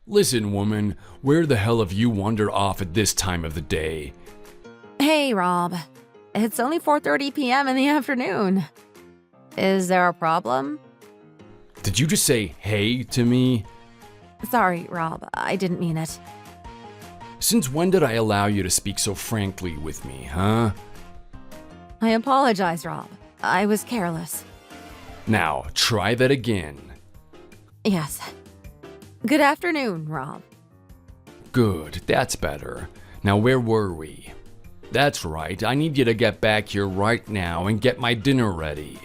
Listen, woman, where the hell have you wandered off at this time of the day? Hey, Rob. It's only 4:30 p.m. in the afternoon. Is there a problem? Did you just say hey to me? Sorry, Rob. I didn't mean it. Since when did I allow you to speak so frankly with me, huh? I apologize, Rob. I was careless. Now, try that again. Yes. Good afternoon, Rob. Good, that's better. Now, where were we? That's right, I need you to get back here right now and get my dinner ready.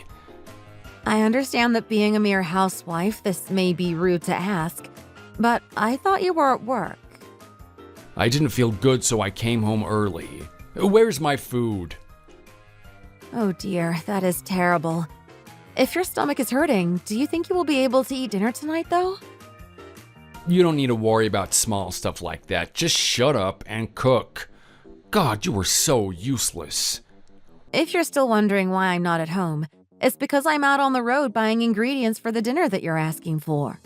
I understand that being a mere housewife, this may be rude to ask, but I thought you were at work. I didn't feel good, so I came home early. Where's my food? Oh dear, that is terrible. If your stomach is hurting, do you think you will be able to eat dinner tonight, though? You don't need to worry about small stuff like that. Just shut up and cook. God, you were so useless. If you're still wondering why I'm not at home, it's because I'm out on the road buying ingredients for the dinner that you're asking for.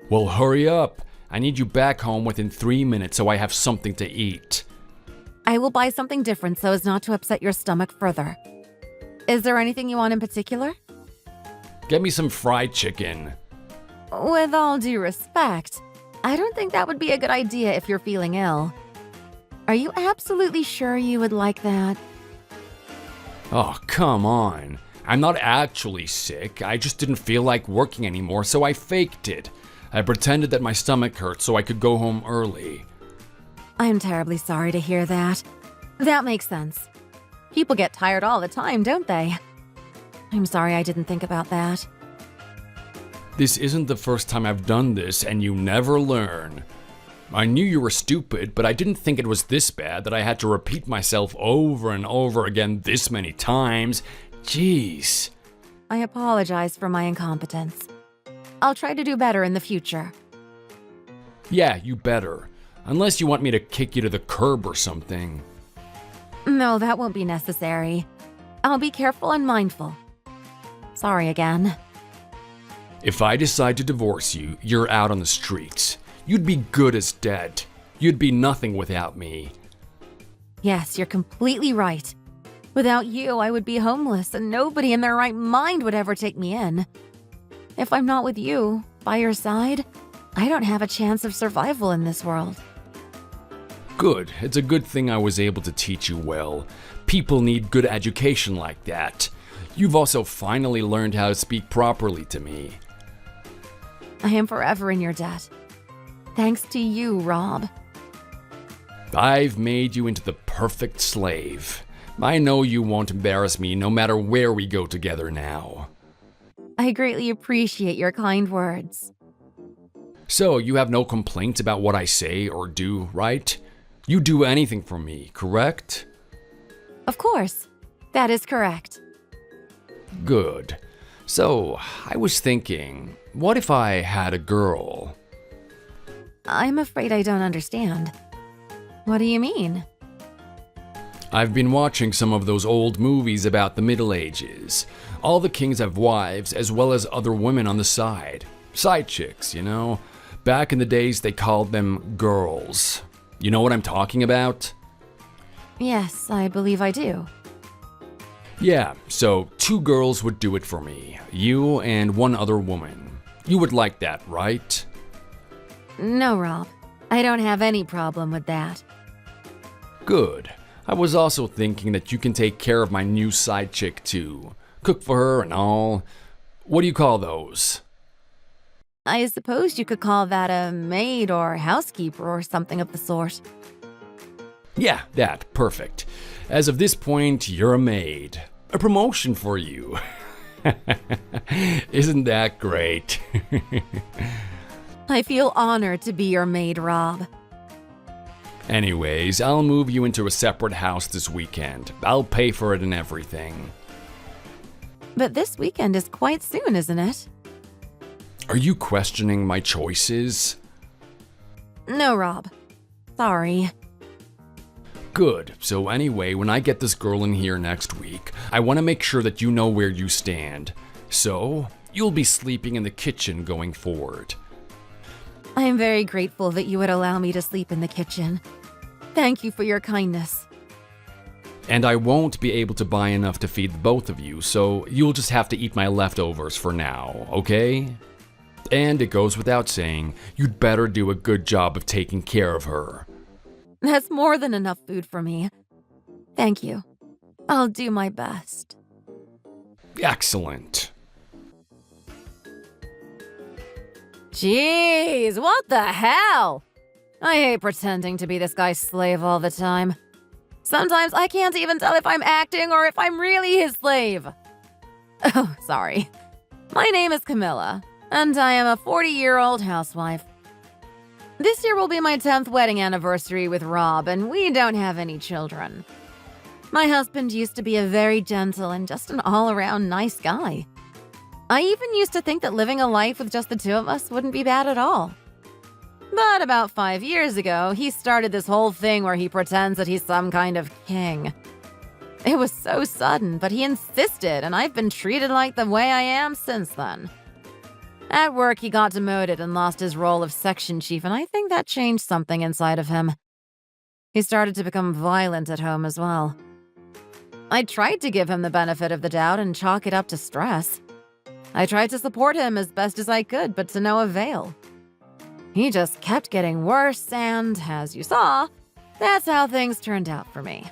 Well, hurry up. I need you back home within 3 minutes so I have something to eat. I will buy something different so as not to upset your stomach further. Is there anything you want in particular? Get me some fried chicken. With all due respect, I don't think that would be a good idea if you're feeling ill. Are you absolutely sure you would like that? Oh, come on. I'm not actually sick. I just didn't feel like working anymore, so I faked it. I pretended that my stomach hurt so I could go home early. I'm terribly sorry to hear that. That makes sense. People get tired all the time, don't they? I'm sorry I didn't think about that. This isn't the first time I've done this, and you never learn. I knew you were stupid, but I didn't think it was this bad that I had to repeat myself over and over again this many times. Jeez. I apologize for my incompetence. I'll try to do better in the future. Yeah, you better. Unless you want me to kick you to the curb or something. No, that won't be necessary. I'll be careful and mindful. Sorry again. If I decide to divorce you, you're out on the streets. You'd be good as dead. You'd be nothing without me. Yes, you're completely right. Without you, I would be homeless and nobody in their right mind would ever take me in. If I'm not with you, by your side, I don't have a chance of survival in this world. Good. It's a good thing I was able to teach you well. People need good education like that. You've also finally learned how to speak properly to me. I am forever in your debt. Thanks to you, Rob. I've made you into the perfect slave. I know you won't embarrass me no matter where we go together now. I greatly appreciate your kind words. So, you have no complaints about what I say or do, right? You do anything for me, correct? Of course. That is correct. Good. So, I was thinking, what if I had a girl? I'm afraid I don't understand. What do you mean? I've been watching some of those old movies about the Middle Ages. All the kings have wives, as well as other women on the side. Side chicks, you know? Back in the days, they called them girls. You know what I'm talking about? Yes, I believe I do. Yeah, so 2 girls would do it for me. You and 1 other woman. You would like that, right? No, Rob. I don't have any problem with that. Good. I was also thinking that you can take care of my new side chick too. Cook for her and all. What do you call those? I suppose you could call that a maid or housekeeper or something of the sort. Yeah, that. Perfect. As of this point, you're a maid. A promotion for you. Isn't that great? I feel honored to be your maid, Rob. Anyways, I'll move you into a separate house this weekend. I'll pay for it and everything. But this weekend is quite soon, isn't it? Are you questioning my choices? No, Rob. Sorry. Good. So anyway, when I get this girl in here next week, I want to make sure that you know where you stand. So, you'll be sleeping in the kitchen going forward. I am very grateful that you would allow me to sleep in the kitchen. Thank you for your kindness. And I won't be able to buy enough to feed the both of you, so you'll just have to eat my leftovers for now, okay? And it goes without saying, you'd better do a good job of taking care of her. That's more than enough food for me. Thank you. I'll do my best. Excellent. Jeez, what the hell? I hate pretending to be this guy's slave all the time. Sometimes I can't even tell if I'm acting or if I'm really his slave. Oh, sorry. My name is Camilla, and I am a 40-year-old housewife. This year will be my 10th wedding anniversary with Rob, and we don't have any children. My husband used to be a very gentle and just an all-around nice guy. I even used to think that living a life with just the two of us wouldn't be bad at all. But about 5 years ago, he started this whole thing where he pretends that he's some kind of king. It was so sudden, but he insisted, and I've been treated like the way I am since then. At work, he got demoted and lost his role of section chief, and I think that changed something inside of him. He started to become violent at home as well. I tried to give him the benefit of the doubt and chalk it up to stress. I tried to support him as best as I could, but to no avail. He just kept getting worse, and as you saw, that's how things turned out for me.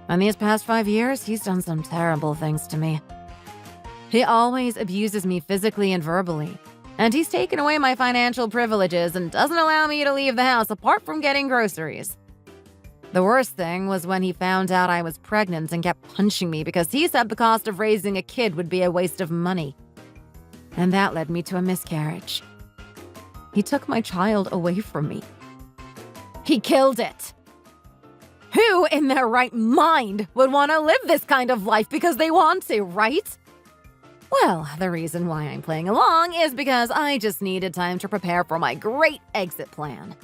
In these past 5 years, he's done some terrible things to me. He always abuses me physically and verbally, and he's taken away my financial privileges and doesn't allow me to leave the house apart from getting groceries. The worst thing was when he found out I was pregnant and kept punching me because he said the cost of raising a kid would be a waste of money. And that led me to a miscarriage. He took my child away from me. He killed it. Who in their right mind would want to live this kind of life because they want to, right? Well, the reason why I'm playing along is because I just needed time to prepare for my great exit plan.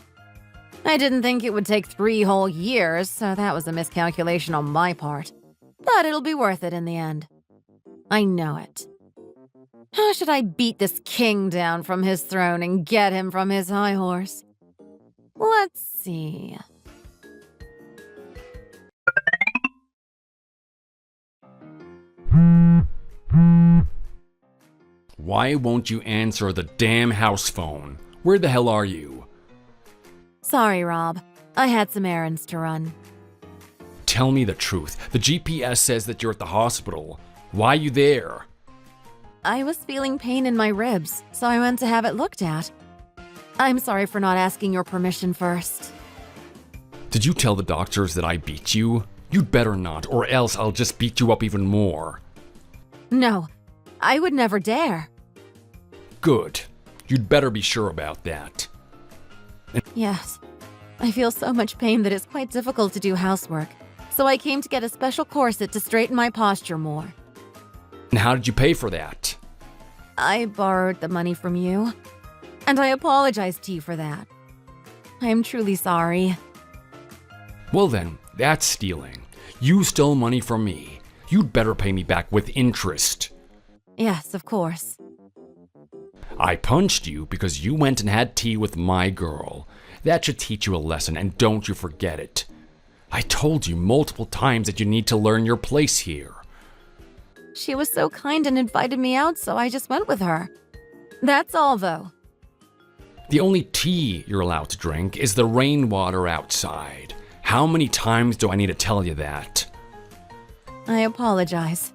I didn't think it would take 3 whole years, so that was a miscalculation on my part. But it'll be worth it in the end. I know it. How should I beat this king down from his throne and get him from his high horse? Let's see. Why won't you answer the damn house phone? Where the hell are you? Sorry, Rob. I had some errands to run. Tell me the truth. The GPS says that you're at the hospital. Why are you there? I was feeling pain in my ribs, so I went to have it looked at. I'm sorry for not asking your permission first. Did you tell the doctors that I beat you? You'd better not, or else I'll just beat you up even more. No, I would never dare. Good. You'd better be sure about that. Yes, I feel so much pain that it's quite difficult to do housework, so I came to get a special corset to straighten my posture more. And how did you pay for that? I borrowed the money from you, and I apologize to you for that. I am truly sorry. Well then, that's stealing. You stole money from me. You'd better pay me back with interest. Yes, of course. I punched you because you went and had tea with my girl. That should teach you a lesson, and don't you forget it. I told you multiple times that you need to learn your place here. She was so kind and invited me out, so I just went with her. That's all, though. The only tea you're allowed to drink is the rainwater outside. How many times do I need to tell you that? I apologize.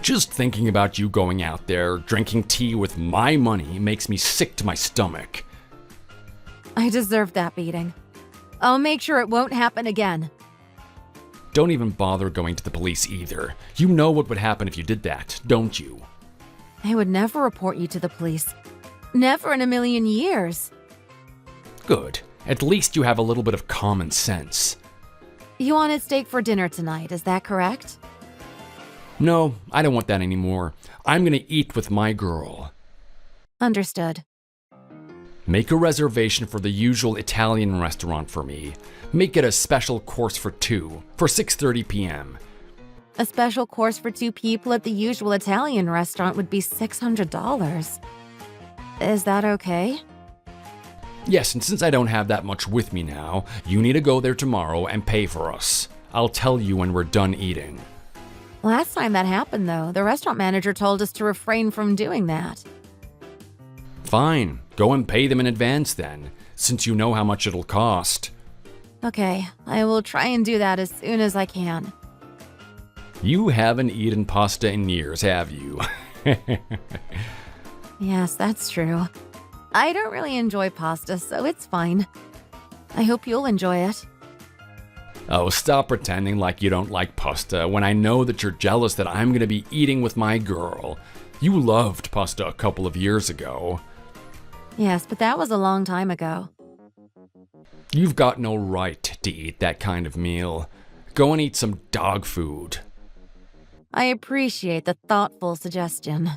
Just thinking about you going out there, drinking tea with my money makes me sick to my stomach. I deserve that beating. I'll make sure it won't happen again. Don't even bother going to the police either. You know what would happen if you did that, don't you? I would never report you to the police. Never in a million years. Good. At least you have a little bit of common sense. You wanted steak for dinner tonight, is that correct? No, I don't want that anymore. I'm gonna eat with my girl. Understood. Make a reservation for the usual Italian restaurant for me. Make it a special course for 2, for 6:30 p.m. A special course for 2 people at the usual Italian restaurant would be $600. Is that okay? Yes, and since I don't have that much with me now, you need to go there tomorrow and pay for us. I'll tell you when we're done eating. Last time that happened, though, the restaurant manager told us to refrain from doing that. Fine, go and pay them in advance then, since you know how much it'll cost. Okay, I will try and do that as soon as I can. You haven't eaten pasta in years, have you? Yes, that's true. I don't really enjoy pasta, so it's fine. I hope you'll enjoy it. Oh, stop pretending like you don't like pasta when I know that you're jealous that I'm gonna be eating with my girl. You loved pasta a couple of years ago. Yes, but that was a long time ago. You've got no right to eat that kind of meal. Go and eat some dog food. I appreciate the thoughtful suggestion.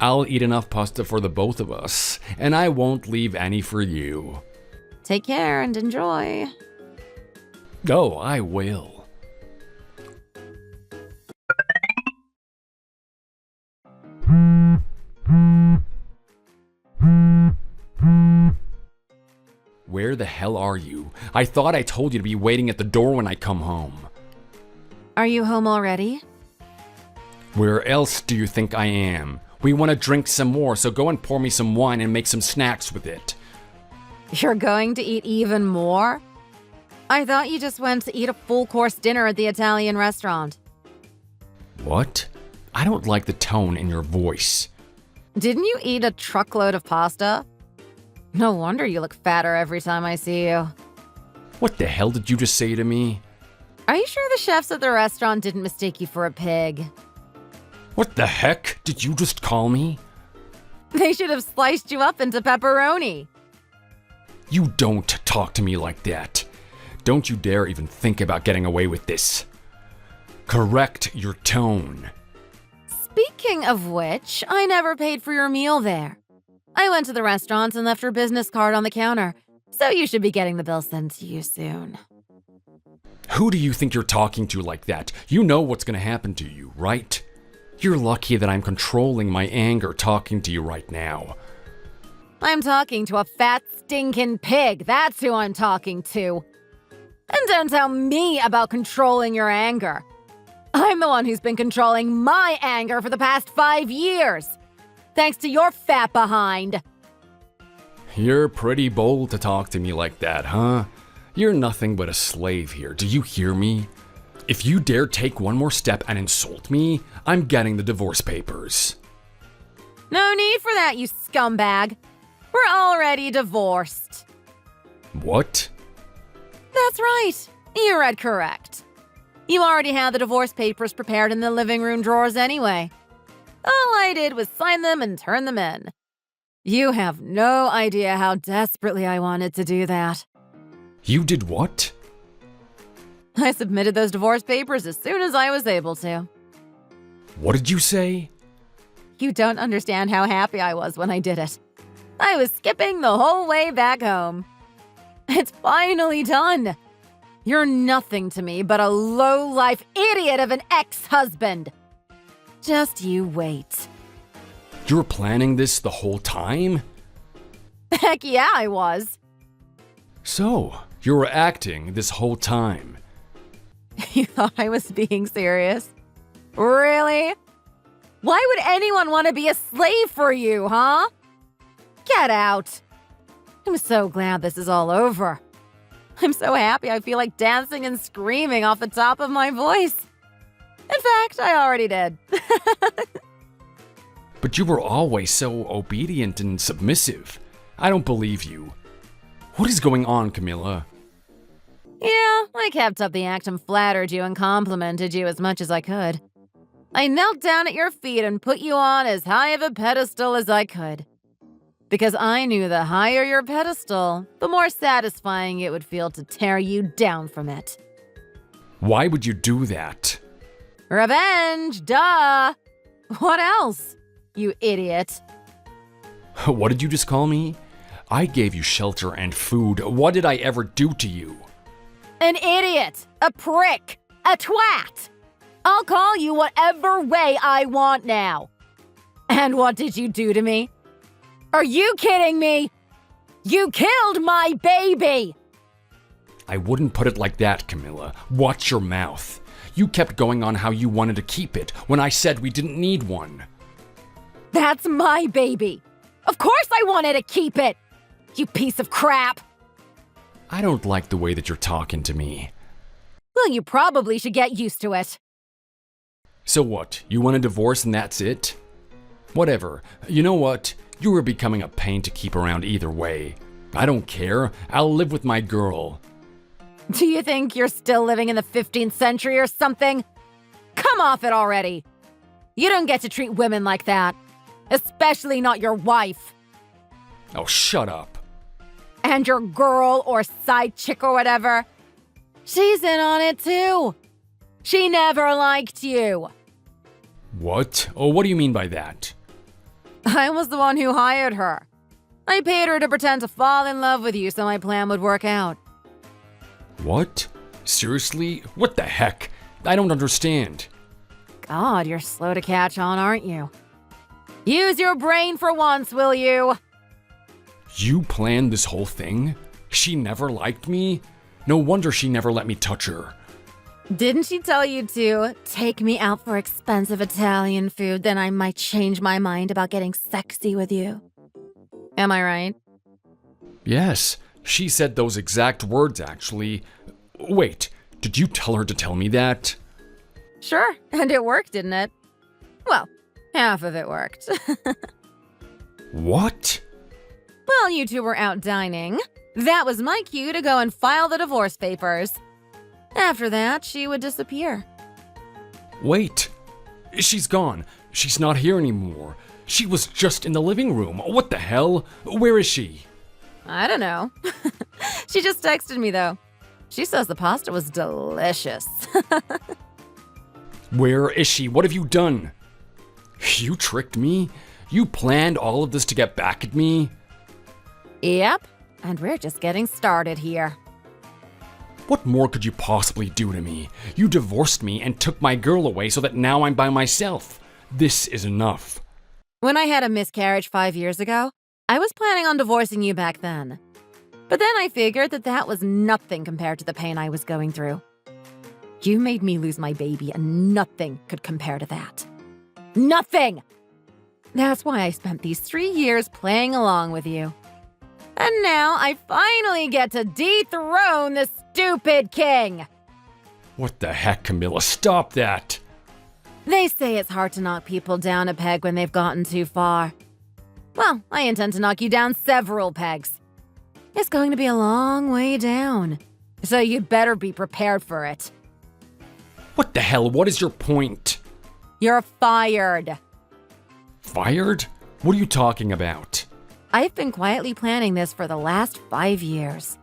I'll eat enough pasta for the both of us, and I won't leave any for you. Take care and enjoy. Oh, I will. Where the hell are you? I thought I told you to be waiting at the door when I come home. Are you home already? Where else do you think I am? We want to drink some more, so go and pour me some wine and make some snacks with it. You're going to eat even more? I thought you just went to eat a full-course dinner at the Italian restaurant. What? I don't like the tone in your voice. Didn't you eat a truckload of pasta? No wonder you look fatter every time I see you. What the hell did you just say to me? Are you sure the chefs at the restaurant didn't mistake you for a pig? What the heck did you just call me? They should have sliced you up into pepperoni. You don't talk to me like that. Don't you dare even think about getting away with this. Correct your tone. Speaking of which, I never paid for your meal there. I went to the restaurant and left your business card on the counter, so you should be getting the bill sent to you soon. Who do you think you're talking to like that? You know what's gonna happen to you, right? You're lucky that I'm controlling my anger talking to you right now. I'm talking to a fat, stinking pig. That's who I'm talking to. And don't tell me about controlling your anger. I'm the one who's been controlling my anger for the past 5 years. Thanks to your fat behind. You're pretty bold to talk to me like that, huh? You're nothing but a slave here, do you hear me? If you dare take one more step and insult me, I'm getting the divorce papers. No need for that, you scumbag. We're already divorced. What? That's right. You read correct. You already had the divorce papers prepared in the living room drawers anyway. All I did was sign them and turn them in. You have no idea how desperately I wanted to do that. You did what? I submitted those divorce papers as soon as I was able to. What did you say? You don't understand how happy I was when I did it. I was skipping the whole way back home. It's finally done. You're nothing to me but a low-life idiot of an ex-husband. Just you wait. You were planning this the whole time? Heck yeah, I was. So, you were acting this whole time. You thought I was being serious? Really? Why would anyone want to be a slave for you, huh? Get out. I'm so glad this is all over. I'm so happy I feel like dancing and screaming off the top of my voice. In fact, I already did. But you were always so obedient and submissive. I don't believe you. What is going on, Camilla? Yeah, I kept up the act and flattered you and complimented you as much as I could. I knelt down at your feet and put you on as high of a pedestal as I could. Because I knew the higher your pedestal, the more satisfying it would feel to tear you down from it. Why would you do that? Revenge, duh! What else, you idiot? What did you just call me? I gave you shelter and food. What did I ever do to you? An idiot, a prick, a twat. I'll call you whatever way I want now. And what did you do to me? Are you kidding me? You killed my baby! I wouldn't put it like that, Camilla. Watch your mouth. You kept going on how you wanted to keep it when I said we didn't need one. That's my baby. Of course I wanted to keep it. You piece of crap. I don't like the way that you're talking to me. Well, you probably should get used to it. So what? You want a divorce and that's it? Whatever. You know what? You are becoming a pain to keep around either way. I don't care. I'll live with my girl. Do you think you're still living in the 15th century or something? Come off it already. You don't get to treat women like that. Especially not your wife. Oh, shut up. And your girl or side chick or whatever. She's in on it too. She never liked you. What? Oh, what do you mean by that? I was the one who hired her. I paid her to pretend to fall in love with you so my plan would work out. What? Seriously? What the heck? I don't understand. God, you're slow to catch on, aren't you? Use your brain for once, will you? You planned this whole thing? She never liked me? No wonder she never let me touch her. Didn't she tell you to take me out for expensive Italian food, then I might change my mind about getting sexy with you? Am I right? Yes, she said those exact words, actually. Wait, did you tell her to tell me that? Sure, and it worked, didn't it? Well, half of it worked. What? Well, you two were out dining. That was my cue to go and file the divorce papers. After that, she would disappear. Wait, she's gone. She's not here anymore. She was just in the living room. What the hell? Where is she? I don't know. She just texted me, though. She says the pasta was delicious. Where is she? What have you done? You tricked me? You planned all of this to get back at me? Yep, and we're just getting started here. What more could you possibly do to me? You divorced me and took my girl away so that now I'm by myself. This is enough. When I had a miscarriage 5 years ago, I was planning on divorcing you back then. But then I figured that was nothing compared to the pain I was going through. You made me lose my baby, and nothing could compare to that. Nothing! That's why I spent these 3 years playing along with you. And now I finally get to dethrone the stupid king! What the heck, Camilla? Stop that! They say it's hard to knock people down a peg when they've gotten too far. Well, I intend to knock you down several pegs. It's going to be a long way down, so you'd better be prepared for it. What the hell? What is your point? You're fired. Fired? What are you talking about? I've been quietly planning this for the last 5 years.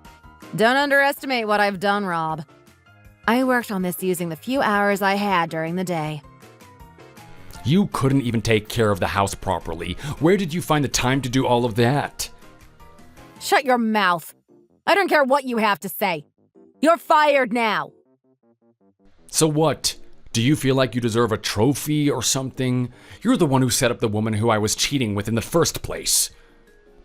Don't underestimate what I've done, Rob. I worked on this using the few hours I had during the day. You couldn't even take care of the house properly. Where did you find the time to do all of that? Shut your mouth. I don't care what you have to say. You're fired now. So what? Do you feel like you deserve a trophy or something? You're the one who set up the woman who I was cheating with in the first place.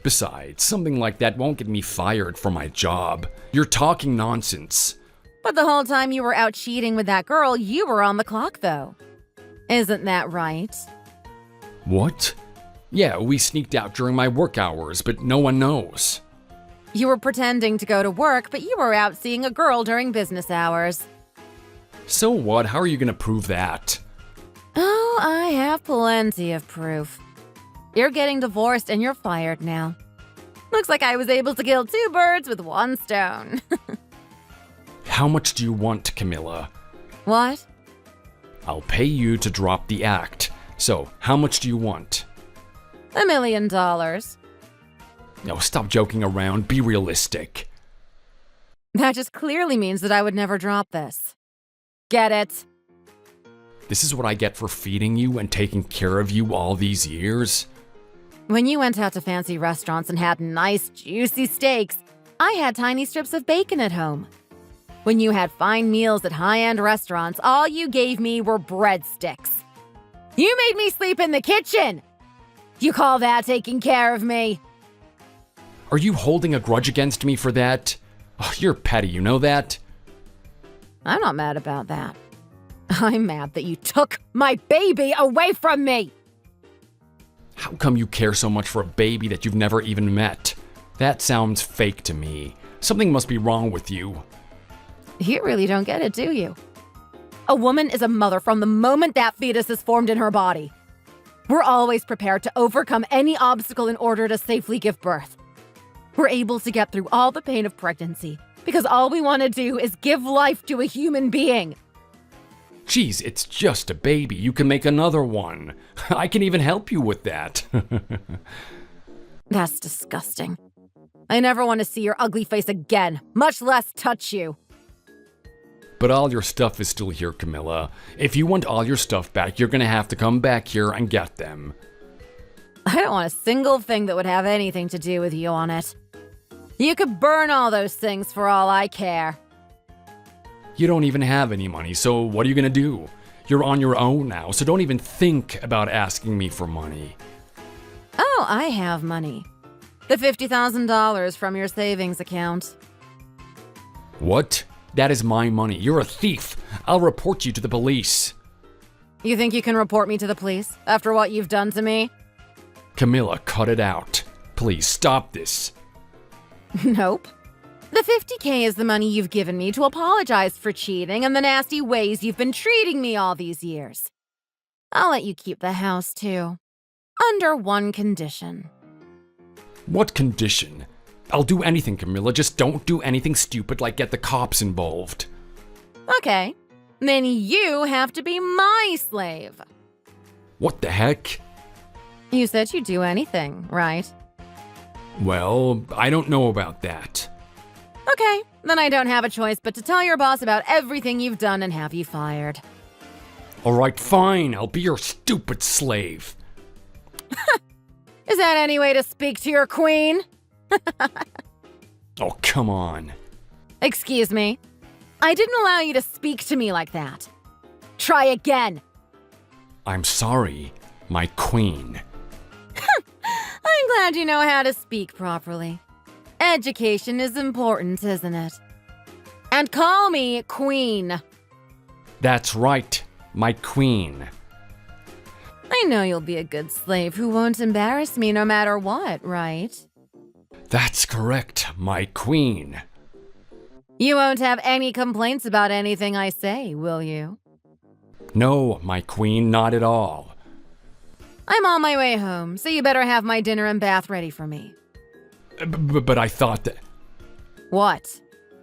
Besides, something like that won't get me fired from my job. You're talking nonsense. But the whole time you were out cheating with that girl, you were on the clock, though. Isn't that right? What? Yeah, we sneaked out during my work hours, but no one knows. You were pretending to go to work, but you were out seeing a girl during business hours. So what? How are you gonna prove that? Oh, I have plenty of proof. You're getting divorced and you're fired now. Looks like I was able to kill 2 birds with 1 stone. How much do you want, Camilla? What? I'll pay you to drop the act. So, how much do you want? $1 million. No, stop joking around. Be realistic. That just clearly means that I would never drop this. Get it? This is what I get for feeding you and taking care of you all these years? When you went out to fancy restaurants and had nice, juicy steaks, I had tiny strips of bacon at home. When you had fine meals at high-end restaurants, all you gave me were breadsticks. You made me sleep in the kitchen! You call that taking care of me? Are you holding a grudge against me for that? Oh, you're petty, you know that? I'm not mad about that. I'm mad that you took my baby away from me! How come you care so much for a baby that you've never even met? That sounds fake to me. Something must be wrong with you. You really don't get it, do you? A woman is a mother from the moment that fetus is formed in her body. We're always prepared to overcome any obstacle in order to safely give birth. We're able to get through all the pain of pregnancy because all we want to do is give life to a human being. Geez, it's just a baby. You can make another one. I can even help you with that. That's disgusting. I never want to see your ugly face again, much less touch you. But all your stuff is still here, Camilla. If you want all your stuff back, you're gonna have to come back here and get them. I don't want a single thing that would have anything to do with you on it. You could burn all those things for all I care. You don't even have any money, so what are you gonna do? You're on your own now, so don't even think about asking me for money. Oh, I have money. The $50,000 from your savings account. What? That is my money. You're a thief. I'll report you to the police. You think you can report me to the police after what you've done to me? Camilla, cut it out. Please stop this. Nope. The $50K is the money you've given me to apologize for cheating and the nasty ways you've been treating me all these years. I'll let you keep the house, too. Under one condition. What condition? I'll do anything, Camilla. Just don't do anything stupid like get the cops involved. Okay. Then you have to be my slave. What the heck? You said you'd do anything, right? Well, I don't know about that. Okay, then I don't have a choice but to tell your boss about everything you've done and have you fired. All right, fine. I'll be your stupid slave. Is that any way to speak to your queen? Oh, come on. Excuse me. I didn't allow you to speak to me like that. Try again. I'm sorry, my queen. I'm glad you know how to speak properly. Education is important, isn't it? And call me Queen. That's right, my queen. I know you'll be a good slave who won't embarrass me no matter what, right? That's correct, my queen. You won't have any complaints about anything I say, will you? No, my queen, not at all. I'm on my way home, so you better have my dinner and bath ready for me. But I thought that... What?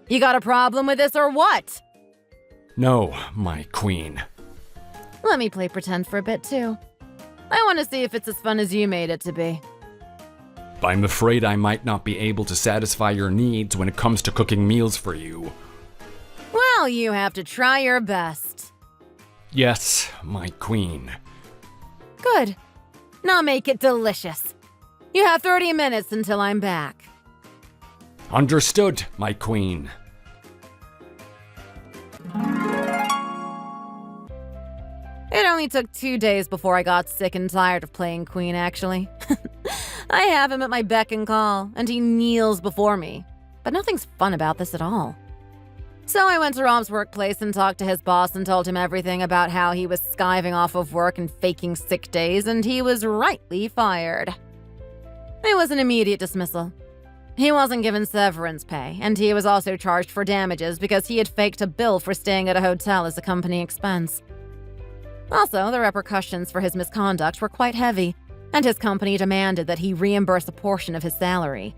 You got a problem with this or what? No, my queen. Let me play pretend for a bit, too. I want to see if it's as fun as you made it to be. I'm afraid I might not be able to satisfy your needs when it comes to cooking meals for you. Well, you have to try your best. Yes, my queen. Good. Now make it delicious. You have 30 minutes until I'm back. Understood, my queen. It only took 2 days before I got sick and tired of playing queen, actually. I have him at my beck and call, and he kneels before me. But nothing's fun about this at all. So I went to Rob's workplace and talked to his boss and told him everything about how he was skiving off of work and faking sick days, and he was rightly fired. It was an immediate dismissal. He wasn't given severance pay, and he was also charged for damages because he had faked a bill for staying at a hotel as a company expense. Also, the repercussions for his misconduct were quite heavy, and his company demanded that he reimburse a portion of his salary.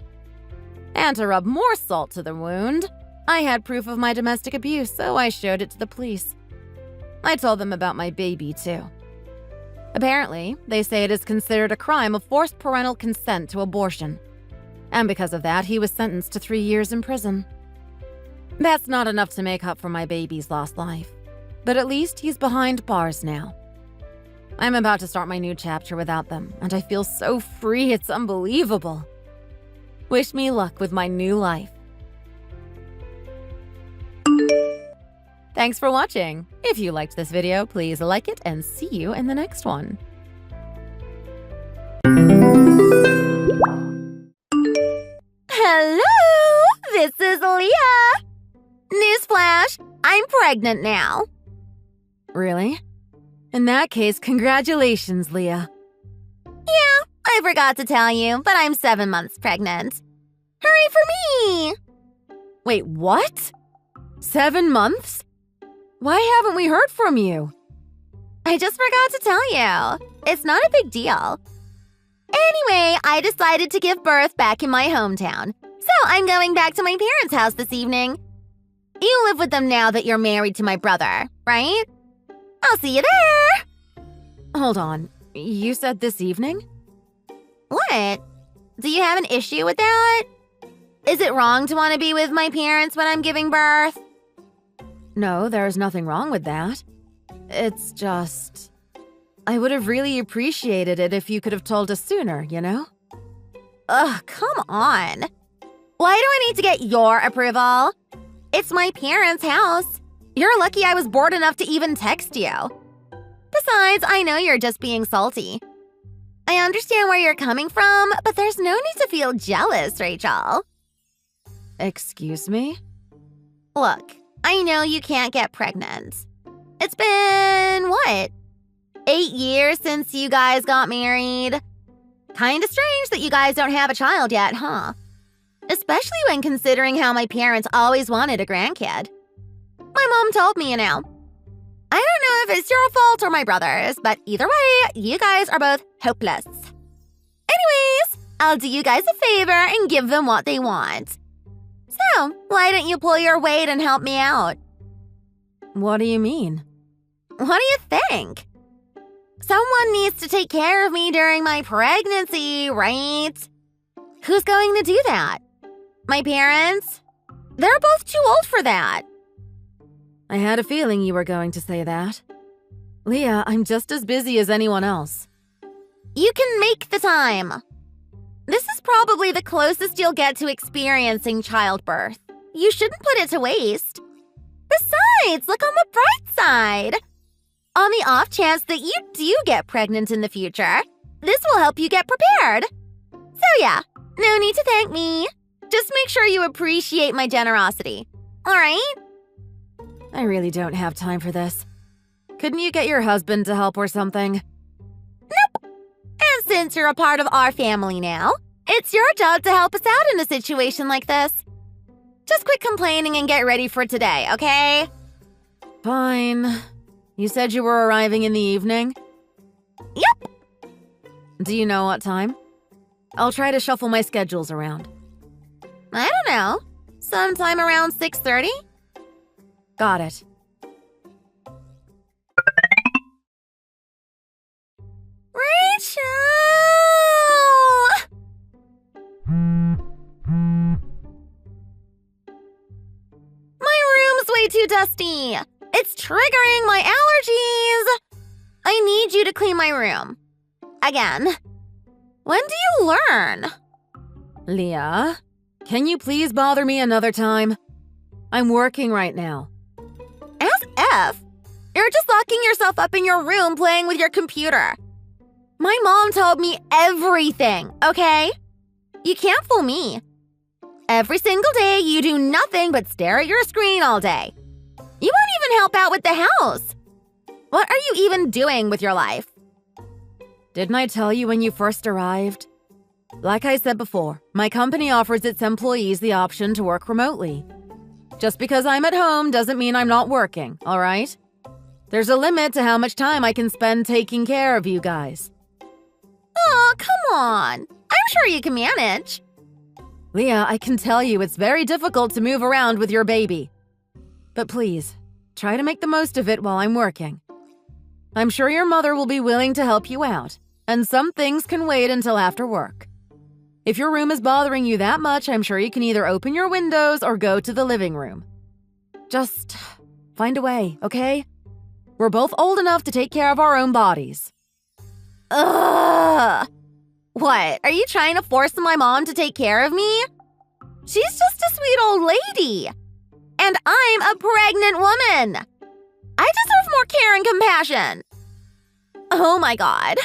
And to rub more salt to the wound, I had proof of my domestic abuse, so I showed it to the police. I told them about my baby, too. Apparently, they say it is considered a crime of forced parental consent to abortion. And because of that, he was sentenced to 3 years in prison. That's not enough to make up for my baby's lost life. But at least he's behind bars now. I'm about to start my new chapter without them, and I feel so free it's unbelievable. Wish me luck with my new life. Thanks for watching. If you liked this video, please like it and see you in the next one. pregnant now. Really? In that case, congratulations, Leah. Yeah, I forgot to tell you, but I'm 7 months pregnant. Hurry for me! Wait, what? 7 months? Why haven't we heard from you? I just forgot to tell you. It's not a big deal. Anyway, I decided to give birth back in my hometown. So I'm going back to my parents' house this evening. You live with them now that you're married to my brother, right? I'll see you there! Hold on. You said this evening? What? Do you have an issue with that? Is it wrong to want to be with my parents when I'm giving birth? No, there's nothing wrong with that. It's just... I would have really appreciated it if you could have told us sooner, you know? Ugh, come on. Why do I need to get your approval? It's my parents' house. You're lucky I was bored enough to even text you. Besides, I know you're just being salty. I understand where you're coming from, but there's no need to feel jealous, Rachel. Excuse me? Look, I know you can't get pregnant. It's been, what, 8 years since you guys got married? Kinda strange that you guys don't have a child yet, huh? Especially when considering how my parents always wanted a grandkid. My mom told me, you know. I don't know if it's your fault or my brother's, but either way, you guys are both hopeless. Anyways, I'll do you guys a favor and give them what they want. So, why don't you pull your weight and help me out? What do you mean? What do you think? Someone needs to take care of me during my pregnancy, right? Who's going to do that? My parents? They're both too old for that. I had a feeling you were going to say that. Leah, I'm just as busy as anyone else. You can make the time. This is probably the closest you'll get to experiencing childbirth. You shouldn't put it to waste. Besides, look on the bright side. On the off chance that you do get pregnant in the future, this will help you get prepared. So yeah, no need to thank me. Just make sure you appreciate my generosity. All right? I really don't have time for this. Couldn't you get your husband to help or something? Nope. And since you're a part of our family now, it's your job to help us out in a situation like this. Just quit complaining and get ready for today, okay? Fine. You said you were arriving in the evening? Yep. Do you know what time? I'll try to shuffle my schedules around. I don't know. Sometime around 6:30? Got it. Rachel! My room's way too dusty. It's triggering my allergies. I need you to clean my room. Again. When do you learn? Leah, can you please bother me another time? I'm working right now. As F? You're just locking yourself up in your room playing with your computer. My mom told me everything, okay? You can't fool me. Every single day, you do nothing but stare at your screen all day. You won't even help out with the house. What are you even doing with your life? Didn't I tell you when you first arrived? Like I said before, my company offers its employees the option to work remotely. Just because I'm at home doesn't mean I'm not working, all right? There's a limit to how much time I can spend taking care of you guys. Oh, come on. I'm sure you can manage. Leah, I can tell you it's very difficult to move around with your baby. But please, try to make the most of it while I'm working. I'm sure your mother will be willing to help you out, and some things can wait until after work. If your room is bothering you that much, I'm sure you can either open your windows or go to the living room. Just find a way, okay? We're both old enough to take care of our own bodies. Ugh! What, are you trying to force my mom to take care of me? She's just a sweet old lady. And I'm a pregnant woman. I deserve more care and compassion. Oh my god.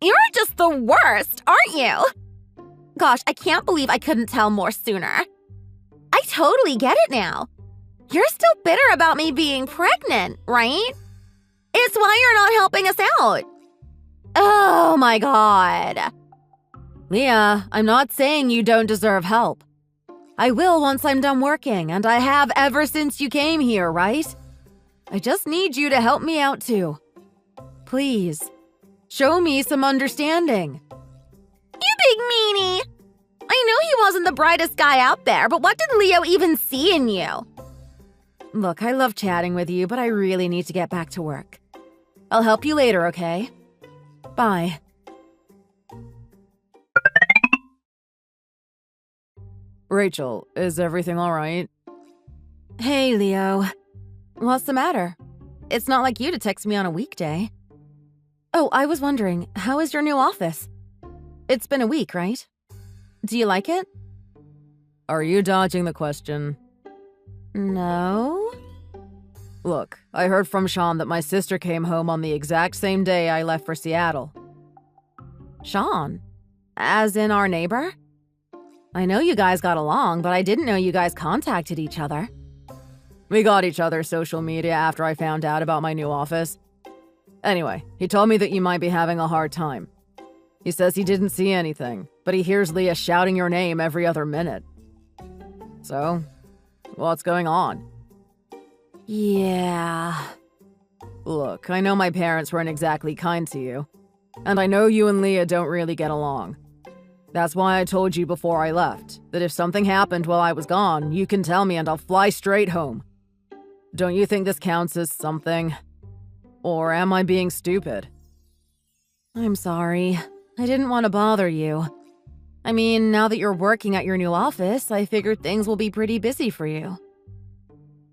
You're just the worst, aren't you? Gosh, I can't believe I couldn't tell more sooner. I totally get it now. You're still bitter about me being pregnant, right? It's why you're not helping us out. Oh my god. Leah, I'm not saying you don't deserve help. I will once I'm done working, and I have ever since you came here, right? I just need you to help me out too. Please, show me some understanding. You big meanie! I know he wasn't the brightest guy out there, but what did Leo even see in you? Look, I love chatting with you, but I really need to get back to work. I'll help you later, okay? Bye. Rachel, is everything all right? Hey, Leo. What's the matter? It's not like you to text me on a weekday. Oh, I was wondering, how is your new office? It's been a week, right? Do you like it? Are you dodging the question? No. Look, I heard from Sean that my sister came home on the exact same day I left for Seattle. Sean? As in our neighbor? I know you guys got along, but I didn't know you guys contacted each other. We got each other's social media after I found out about my new office. Anyway, he told me that you might be having a hard time. He says he didn't see anything, but he hears Leah shouting your name every other minute. So, what's going on? Yeah. Look, I know my parents weren't exactly kind to you, and I know you and Leah don't really get along. That's why I told you before I left, that if something happened while I was gone, you can tell me and I'll fly straight home. Don't you think this counts as something? Or am I being stupid? I'm sorry. I didn't want to bother you. I mean, now that you're working at your new office, I figured things will be pretty busy for you.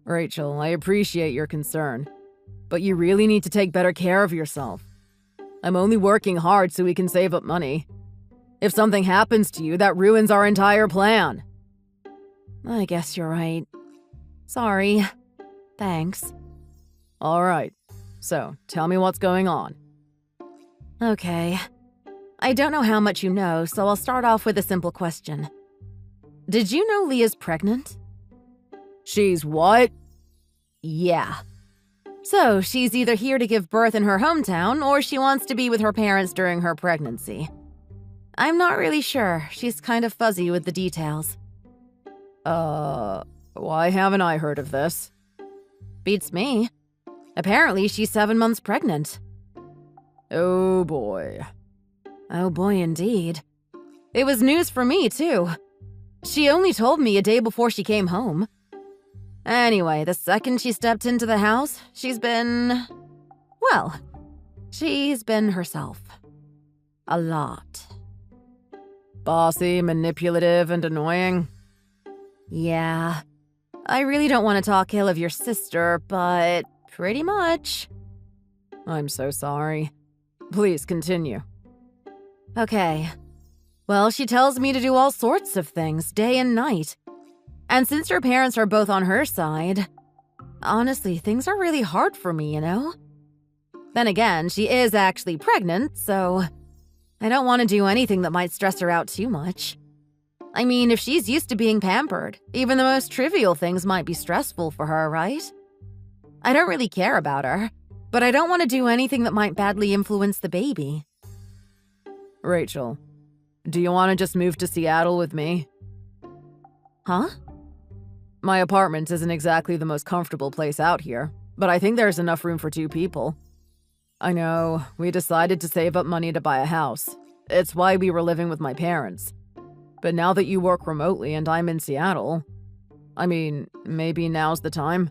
Rachel, I appreciate your concern, but you really need to take better care of yourself. I'm only working hard so we can save up money. If something happens to you, that ruins our entire plan. I guess you're right. Sorry. Thanks. All right. So, tell me what's going on. Okay. I don't know how much you know, so I'll start off with a simple question. Did you know Leah's pregnant? She's what? Yeah. So, she's either here to give birth in her hometown, or she wants to be with her parents during her pregnancy. I'm not really sure. She's kind of fuzzy with the details. Why haven't I heard of this? Beats me. Apparently, she's 7 months pregnant. Oh boy. Oh boy, indeed. It was news for me, too. She only told me a day before she came home. Anyway, the second she stepped into the house, she's been herself. A lot. Bossy, manipulative, and annoying? Yeah. I really don't want to talk ill of your sister, but pretty much. I'm so sorry. Please continue. Okay. Well, she tells me to do all sorts of things, day and night. And since her parents are both on her side, honestly, things are really hard for me, you know? Then again, she is actually pregnant, so I don't want to do anything that might stress her out too much. I mean, if she's used to being pampered, even the most trivial things might be stressful for her, right? I don't really care about her, but I don't want to do anything that might badly influence the baby. Rachel, do you want to just move to Seattle with me? Huh? My apartment isn't exactly the most comfortable place out here, but I think there's enough room for 2 people. I know, we decided to save up money to buy a house. It's why we were living with my parents. But now that you work remotely and I'm in Seattle, I mean, maybe now's the time.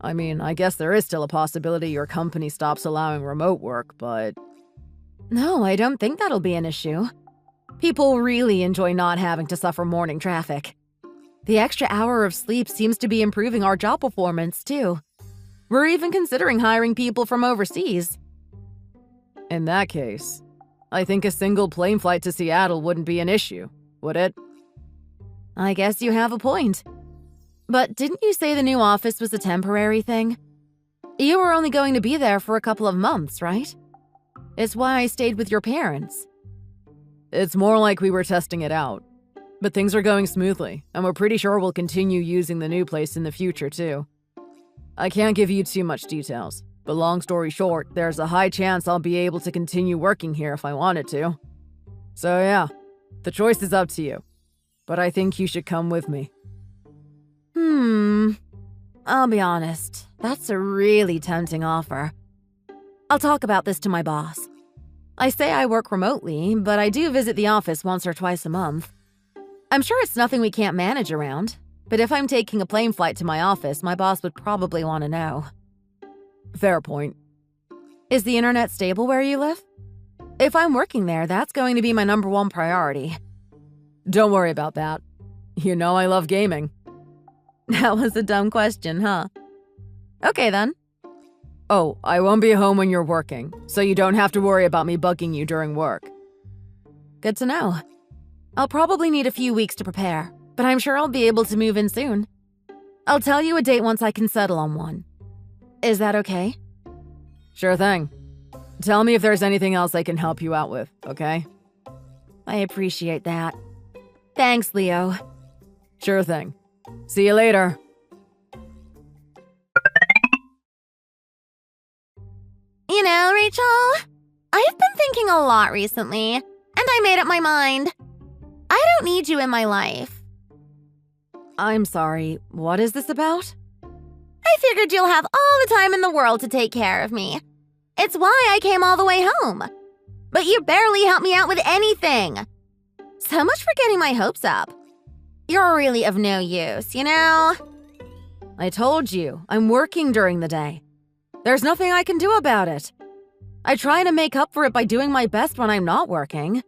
I mean, I guess there is still a possibility your company stops allowing remote work, but... No, I don't think that'll be an issue. People really enjoy not having to suffer morning traffic. The extra hour of sleep seems to be improving our job performance, too. We're even considering hiring people from overseas. In that case, I think a single plane flight to Seattle wouldn't be an issue, would it? I guess you have a point. But didn't you say the new office was a temporary thing? You were only going to be there for a couple of months, right? It's why I stayed with your parents. It's more like we were testing it out. But things are going smoothly, and we're pretty sure we'll continue using the new place in the future, too. I can't give you too much details, but long story short, there's a high chance I'll be able to continue working here if I wanted to. So yeah, the choice is up to you, but I think you should come with me. I'll be honest, that's a really tempting offer. I'll talk about this to my boss. I say I work remotely, but I do visit the office once or twice a month. I'm sure it's nothing we can't manage around, but if I'm taking a plane flight to my office, my boss would probably want to know. Fair point. Is the internet stable where you live? If I'm working there, that's going to be my #1 priority. Don't worry about that. You know I love gaming. That was a dumb question, huh? Okay then. Oh, I won't be home when you're working, so you don't have to worry about me bugging you during work. Good to know. I'll probably need a few weeks to prepare, but I'm sure I'll be able to move in soon. I'll tell you a date once I can settle on one. Is that okay? Sure thing. Tell me if there's anything else I can help you out with, okay? I appreciate that. Thanks, Leo. Sure thing. See you later. You know, Rachel, I've been thinking a lot recently, and I made up my mind. I don't need you in my life. I'm sorry, what is this about? I figured you'll have all the time in the world to take care of me. It's why I came all the way home. But you barely helped me out with anything. So much for getting my hopes up. You're really of no use, you know? I told you, I'm working during the day. There's nothing I can do about it. I try to make up for it by doing my best when I'm not working.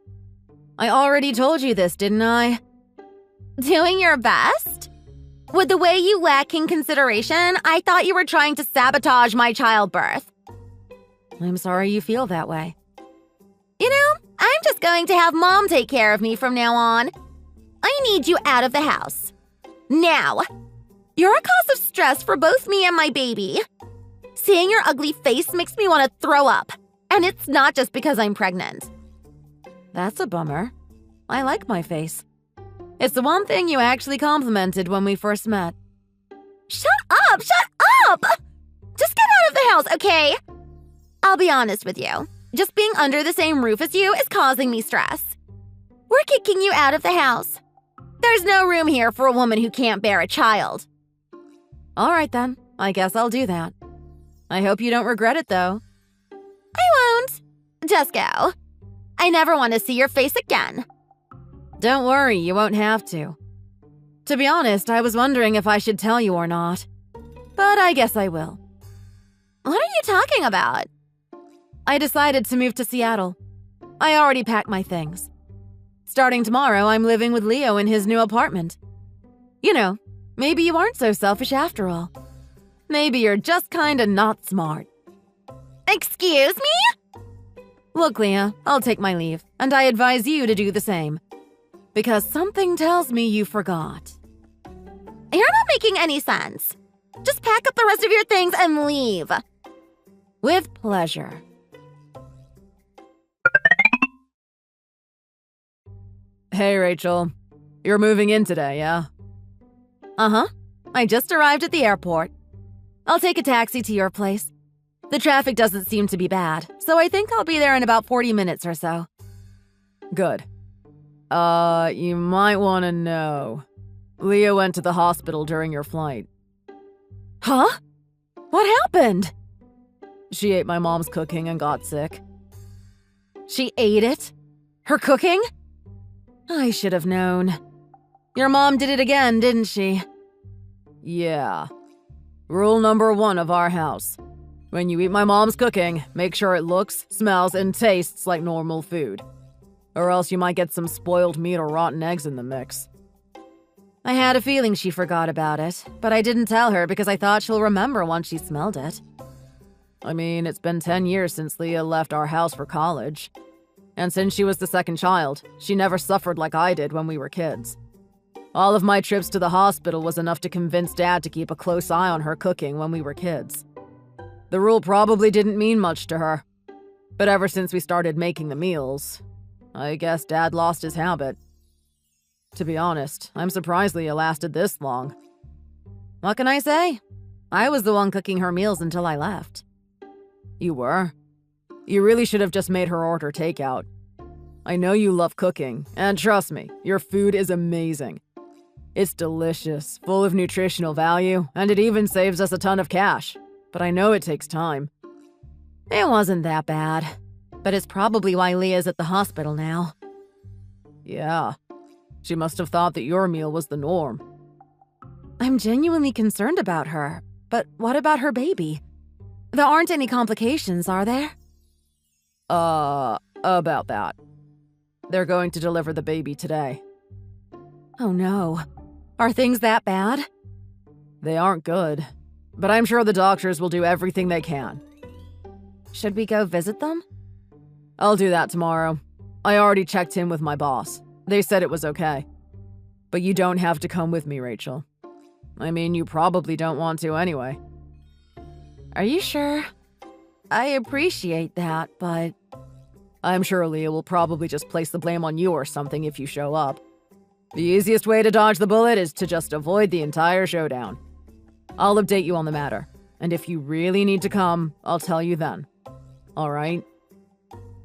I already told you this, didn't I? Doing your best? With the way you lack in consideration, I thought you were trying to sabotage my childbirth. I'm sorry you feel that way. You know, I'm just going to have Mom take care of me from now on. I need you out of the house. Now. You're a cause of stress for both me and my baby. Seeing your ugly face makes me want to throw up. And it's not just because I'm pregnant. That's a bummer. I like my face. It's the one thing you actually complimented when we first met. Shut up! Shut up! Just get out of the house, okay? I'll be honest with you. Just being under the same roof as you is causing me stress. We're kicking you out of the house. There's no room here for a woman who can't bear a child. All right then, I guess I'll do that. I hope you don't regret it though. I won't. Just go. I never want to see your face again. Don't worry, you won't have to. To be honest, I was wondering if I should tell you or not. But I guess I will. What are you talking about? I decided to move to Seattle. I already packed my things. Starting tomorrow, I'm living with Leo in his new apartment. You know, maybe you aren't so selfish after all. Maybe you're just kinda not smart. Excuse me? Look, Leah, I'll take my leave, and I advise you to do the same. Because something tells me you forgot. You're not making any sense. Just pack up the rest of your things and leave. With pleasure. Hey, Rachel. You're moving in today, yeah? Uh-huh. I just arrived at the airport. I'll take a taxi to your place. The traffic doesn't seem to be bad, so I think I'll be there in about 40 minutes or so. Good. You might want to know. Leah went to the hospital during your flight. Huh? What happened? She ate my mom's cooking and got sick. She ate it? Her cooking? I should have known. Your mom did it again, didn't she? Yeah. Rule number 1 of our house. When you eat my mom's cooking, make sure it looks, smells, and tastes like normal food. Or else you might get some spoiled meat or rotten eggs in the mix. I had a feeling she forgot about it, but I didn't tell her because I thought she'll remember once she smelled it. I mean, it's been 10 years since Leah left our house for college. And since she was the second child, she never suffered like I did when we were kids. All of my trips to the hospital was enough to convince Dad to keep a close eye on her cooking when we were kids. The rule probably didn't mean much to her. But ever since we started making the meals, I guess Dad lost his habit. To be honest, I'm surprised Leah lasted this long. What can I say? I was the one cooking her meals until I left. You were? You really should have just made her order takeout. I know you love cooking, and trust me, your food is amazing. It's delicious, full of nutritional value, and it even saves us a ton of cash. But I know it takes time. It wasn't that bad, but it's probably why Leah's at the hospital now. Yeah. She must have thought that your meal was the norm. I'm genuinely concerned about her, but what about her baby? There aren't any complications, are there? About that. They're going to deliver the baby today. Oh no. Are things that bad? They aren't good, but I'm sure the doctors will do everything they can. Should we go visit them? I'll do that tomorrow. I already checked in with my boss. They said it was okay. But you don't have to come with me, Rachel. I mean, you probably don't want to anyway. Are you sure? I appreciate that, but... I'm sure Leah will probably just place the blame on you or something if you show up. The easiest way to dodge the bullet is to just avoid the entire showdown. I'll update you on the matter, and if you really need to come, I'll tell you then. All right?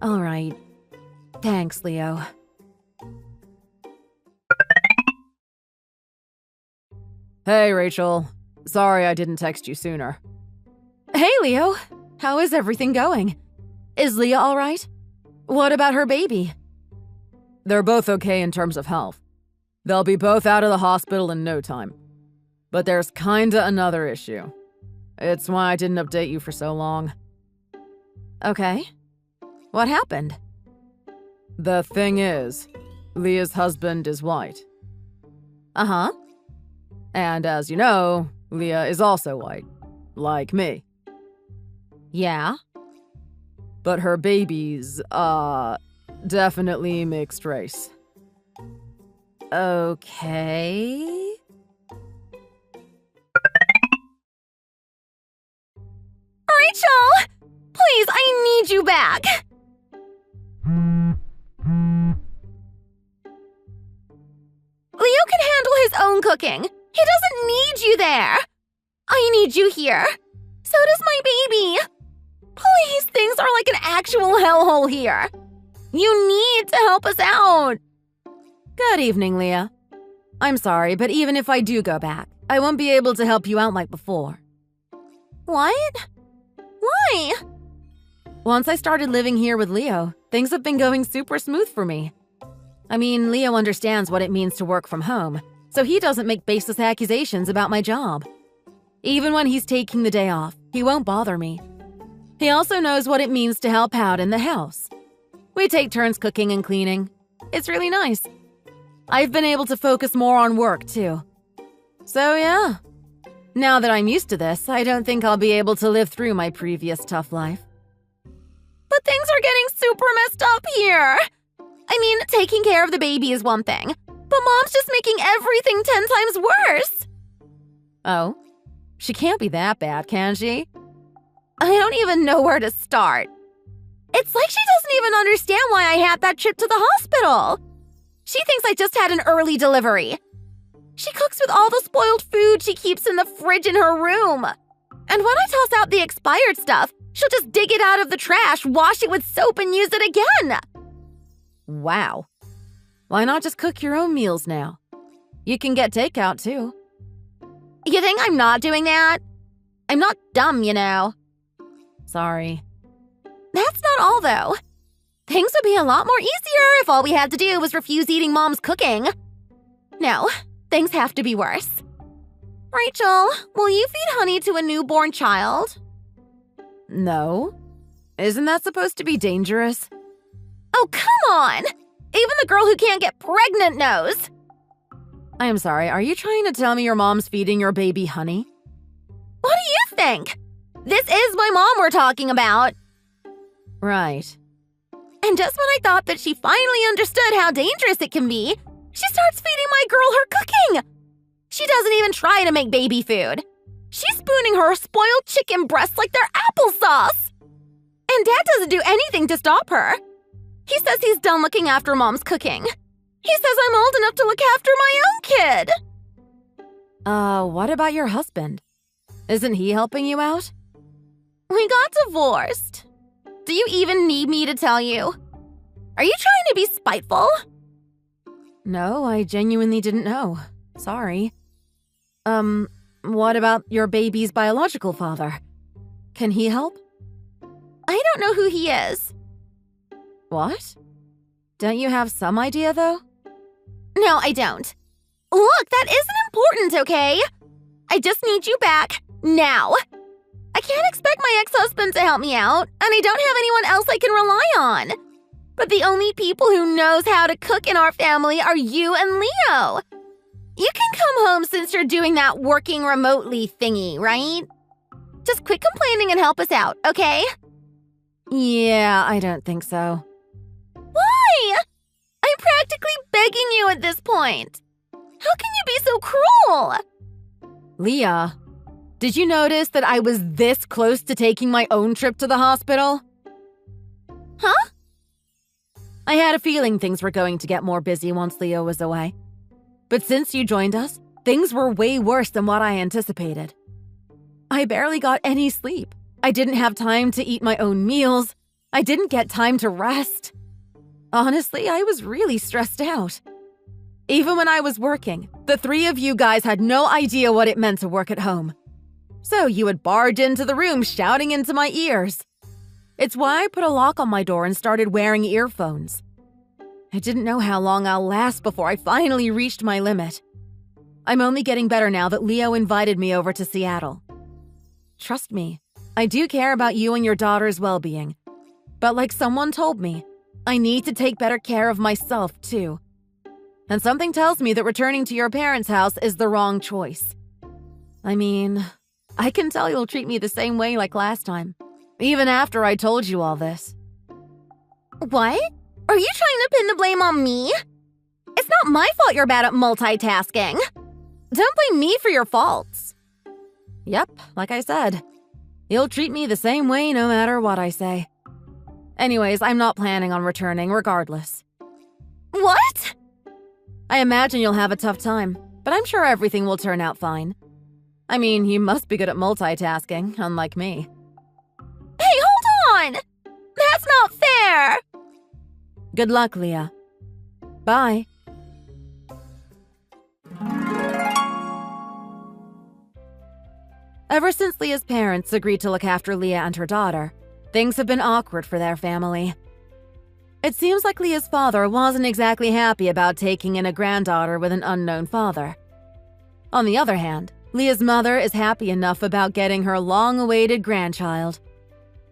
All right. Thanks, Leo. Hey, Rachel. Sorry I didn't text you sooner. Hey, Leo. How is everything going? Is Leah all right? What about her baby? They're both okay in terms of health. They'll be both out of the hospital in no time. But there's kinda another issue. It's why I didn't update you for so long. Okay. What happened? The thing is, Leah's husband is white. Uh-huh. And as you know, Leah is also white. Like me. Yeah? But her baby's, definitely mixed race. Okay. Rachel! Please, I need you back! Leo can handle his own cooking. He doesn't need you there. I need you here. So does my baby. Please, things are like an actual hellhole here. You need to help us out. Good evening, Leah. I'm sorry, but even if I do go back, I won't be able to help you out like before. What? Why? Once I started living here with Leo, things have been going super smooth for me. I mean, Leo understands what it means to work from home, so he doesn't make baseless accusations about my job. Even when he's taking the day off, he won't bother me. He also knows what it means to help out in the house. We take turns cooking and cleaning. It's really nice. I've been able to focus more on work, too. So yeah, now that I'm used to this, I don't think I'll be able to live through my previous tough life. But things are getting super messed up here. I mean, taking care of the baby is one thing, but Mom's just making everything 10 times worse. Oh? She can't be that bad, can she? I don't even know where to start. It's like she doesn't even understand why I had that trip to the hospital. She thinks I just had an early delivery. She cooks with all the spoiled food she keeps in the fridge in her room. And when I toss out the expired stuff, she'll just dig it out of the trash, wash it with soap, and use it again. Wow. Why not just cook your own meals now? You can get takeout, too. You think I'm not doing that? I'm not dumb, you know. Sorry. That's not all, though. Things would be a lot more easier if all we had to do was refuse eating Mom's cooking. No, things have to be worse. Rachel, will you feed honey to a newborn child? No. Isn't that supposed to be dangerous? Oh, come on! Even the girl who can't get pregnant knows. I am sorry, are you trying to tell me your mom's feeding your baby honey? What do you think? This is my mom we're talking about. Right. And just when I thought that she finally understood how dangerous it can be, she starts feeding my girl her cooking. She doesn't even try to make baby food. She's spooning her spoiled chicken breasts like they're applesauce. And Dad doesn't do anything to stop her. He says he's done looking after Mom's cooking. He says I'm old enough to look after my own kid. What about your husband? Isn't he helping you out? We got divorced. Do you even need me to tell you? Are you trying to be spiteful? No, I genuinely didn't know. Sorry. What about your baby's biological father? Can he help? I don't know who he is. What? Don't you have some idea, though? No, I don't. Look, that isn't important, okay? I just need you back, now. I can't expect my ex-husband to help me out, and I don't have anyone else I can rely on. But the only people who knows how to cook in our family are you and Leo. You can come home since you're doing that working remotely thingy, right? Just quit complaining and help us out, okay? Yeah, I don't think so. Why? I'm practically begging you at this point. How can you be so cruel? Leah, did you notice that I was this close to taking my own trip to the hospital? Huh? I had a feeling things were going to get more busy once Leo was away. But since you joined us, things were way worse than what I anticipated. I barely got any sleep. I didn't have time to eat my own meals. I didn't get time to rest. Honestly, I was really stressed out. Even when I was working, the three of you guys had no idea what it meant to work at home. So you would barge into the room shouting into my ears. It's why I put a lock on my door and started wearing earphones. I didn't know how long I'll last before I finally reached my limit. I'm only getting better now that Leo invited me over to Seattle. Trust me, I do care about you and your daughter's well-being. But like someone told me, I need to take better care of myself too. And something tells me that returning to your parents' house is the wrong choice. I mean, I can tell you'll treat me the same way like last time, even after I told you all this. What? Are you trying to pin the blame on me? It's not my fault you're bad at multitasking. Don't blame me for your faults. Yep, like I said. You'll treat me the same way no matter what I say. Anyways, I'm not planning on returning regardless. What? I imagine you'll have a tough time, but I'm sure everything will turn out fine. I mean, you must be good at multitasking, unlike me. Hey, hold on! That's not fair! Good luck, Leah. Bye. Ever since Leah's parents agreed to look after Leah and her daughter, things have been awkward for their family. It seems like Leah's father wasn't exactly happy about taking in a granddaughter with an unknown father. On the other hand, Leah's mother is happy enough about getting her long-awaited grandchild.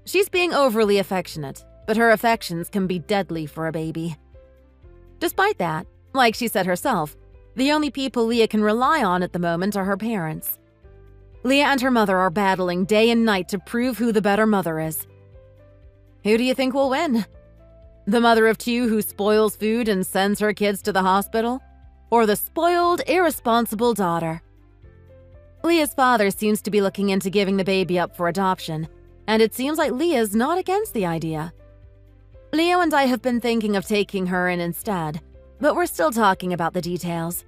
She's being overly affectionate, but her affections can be deadly for a baby. Despite that, like she said herself, the only people Leah can rely on at the moment are her parents. Leah and her mother are battling day and night to prove who the better mother is. Who do you think will win? The mother of two who spoils food and sends her kids to the hospital? Or the spoiled, irresponsible daughter? Leah's father seems to be looking into giving the baby up for adoption, and it seems like Leah's not against the idea. Leo and I have been thinking of taking her in instead, but we're still talking about the details.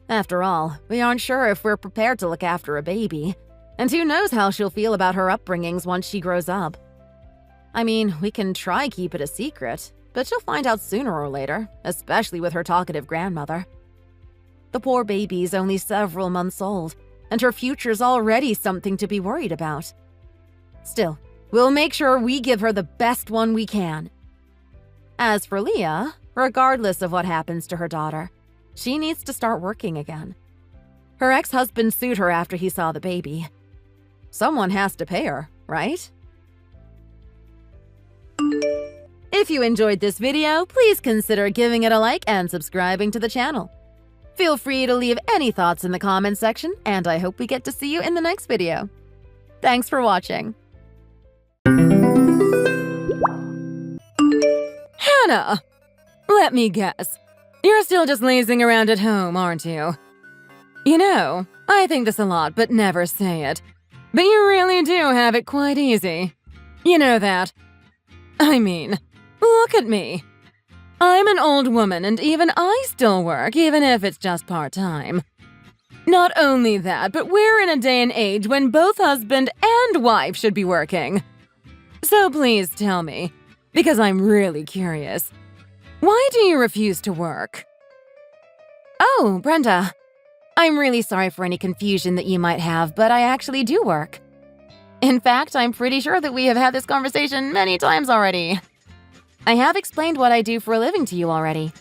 After all, we aren't sure if we're prepared to look after a baby, and who knows how she'll feel about her upbringings once she grows up. I mean, we can try keep it a secret, but she'll find out sooner or later, especially with her talkative grandmother. The poor baby's only several months old, and her future's already something to be worried about. Still, we'll make sure we give her the best one we can. As for Leah, regardless of what happens to her daughter, she needs to start working again. Her ex-husband sued her after he saw the baby. Someone has to pay her, right? If you enjoyed this video, please consider giving it a like and subscribing to the channel. Feel free to leave any thoughts in the comments section, and I hope we get to see you in the next video. Thanks for watching. Hannah! Let me guess. You're still just lazing around at home, aren't you? You know, I think this a lot, but never say it. But you really do have it quite easy. You know that. I mean, look at me. I'm an old woman and even I still work, even if it's just part-time. Not only that, but we're in a day and age when both husband and wife should be working. So please tell me, because I'm really curious, why do you refuse to work? Oh, Brenda. I'm really sorry for any confusion that you might have, but I actually do work. In fact, I'm pretty sure that we have had this conversation many times already. I have explained what I do for a living to you already.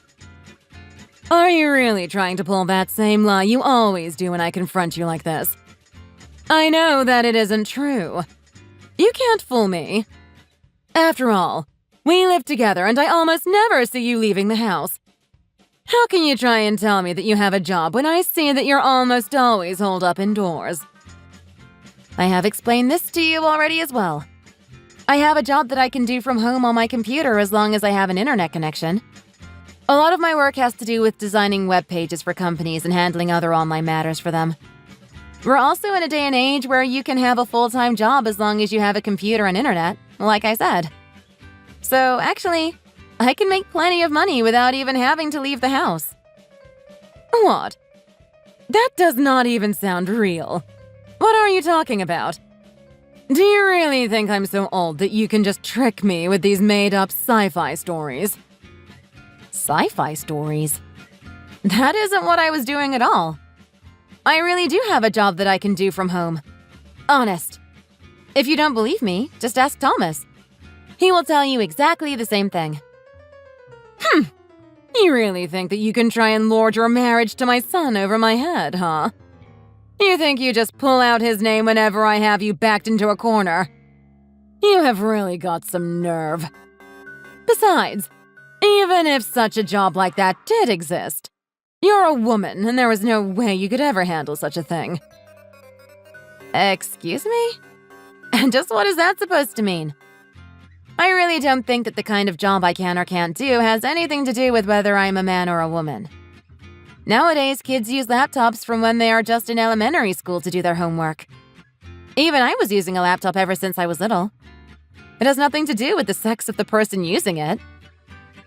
Are you really trying to pull that same lie you always do when I confront you like this? I know that it isn't true. You can't fool me. After all, we live together and I almost never see you leaving the house. How can you try and tell me that you have a job when I see that you're almost always holed up indoors? I have explained this to you already as well. I have a job that I can do from home on my computer as long as I have an internet connection. A lot of my work has to do with designing web pages for companies and handling other online matters for them. We're also in a day and age where you can have a full-time job as long as you have a computer and internet, like I said. So actually, I can make plenty of money without even having to leave the house. What? That does not even sound real. What are you talking about? Do you really think I'm so old that you can just trick me with these made-up sci-fi stories? Sci-fi stories? That isn't what I was doing at all. I really do have a job that I can do from home. Honest. If you don't believe me, just ask Thomas. He will tell you exactly the same thing. You really think that you can try and lord your marriage to my son over my head, huh? You think you just pull out his name whenever I have you backed into a corner? You have really got some nerve. Besides, even if such a job like that did exist, you're a woman and there is no way you could ever handle such a thing. Excuse me? And just what is that supposed to mean? I really don't think that the kind of job I can or can't do has anything to do with whether I'm a man or a woman. Nowadays, kids use laptops from when they are just in elementary school to do their homework. Even I was using a laptop ever since I was little. It has nothing to do with the sex of the person using it.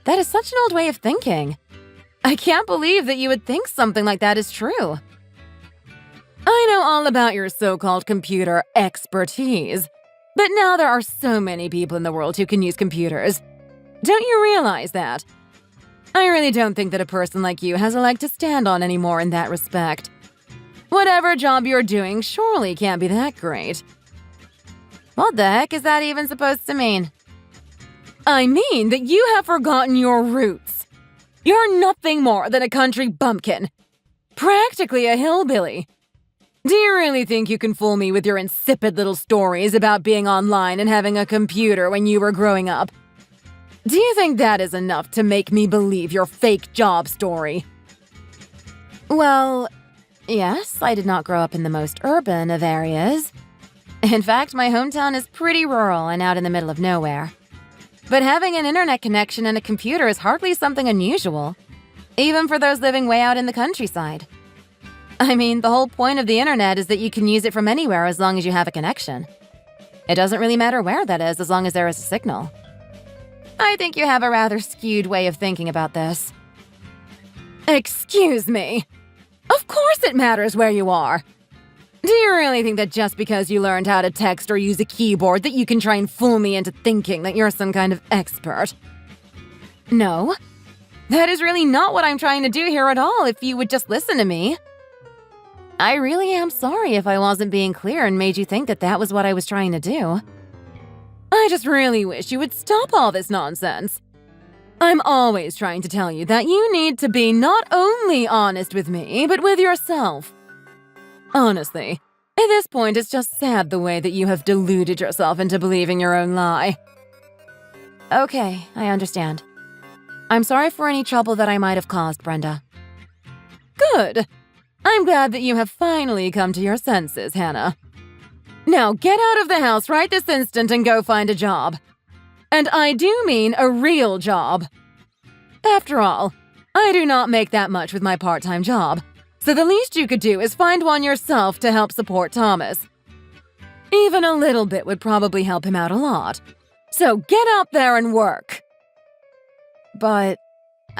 That is such an old way of thinking. I can't believe that you would think something like that is true. I know all about your so-called computer expertise, but now there are so many people in the world who can use computers. Don't you realize that? I really don't think that a person like you has a leg to stand on anymore in that respect. Whatever job you're doing surely can't be that great. What the heck is that even supposed to mean? I mean that you have forgotten your roots. You're nothing more than a country bumpkin. Practically a hillbilly. Do you really think you can fool me with your insipid little stories about being online and having a computer when you were growing up? Do you think that is enough to make me believe your fake job story? Well, yes, I did not grow up in the most urban of areas. In fact, my hometown is pretty rural and out in the middle of nowhere. But having an internet connection and a computer is hardly something unusual, even for those living way out in the countryside. I mean, the whole point of the internet is that you can use it from anywhere as long as you have a connection. It doesn't really matter where that is as long as there is a signal. I think you have a rather skewed way of thinking about this. Excuse me. Of course it matters where you are. Do you really think that just because you learned how to text or use a keyboard that you can try and fool me into thinking that you're some kind of expert? No. That is really not what I'm trying to do here at all, if you would just listen to me. I really am sorry if I wasn't being clear and made you think that that was what I was trying to do. I just really wish you would stop all this nonsense. I'm always trying to tell you that you need to be not only honest with me, but with yourself. Honestly, at this point, it's just sad the way that you have deluded yourself into believing your own lie. Okay, I understand. I'm sorry for any trouble that I might have caused, Brenda. Good. I'm glad that you have finally come to your senses, Hannah. Now get out of the house right this instant and go find a job. And I do mean a real job. After all, I do not make that much with my part-time job, so the least you could do is find one yourself to help support Thomas. Even a little bit would probably help him out a lot. So get out there and work. But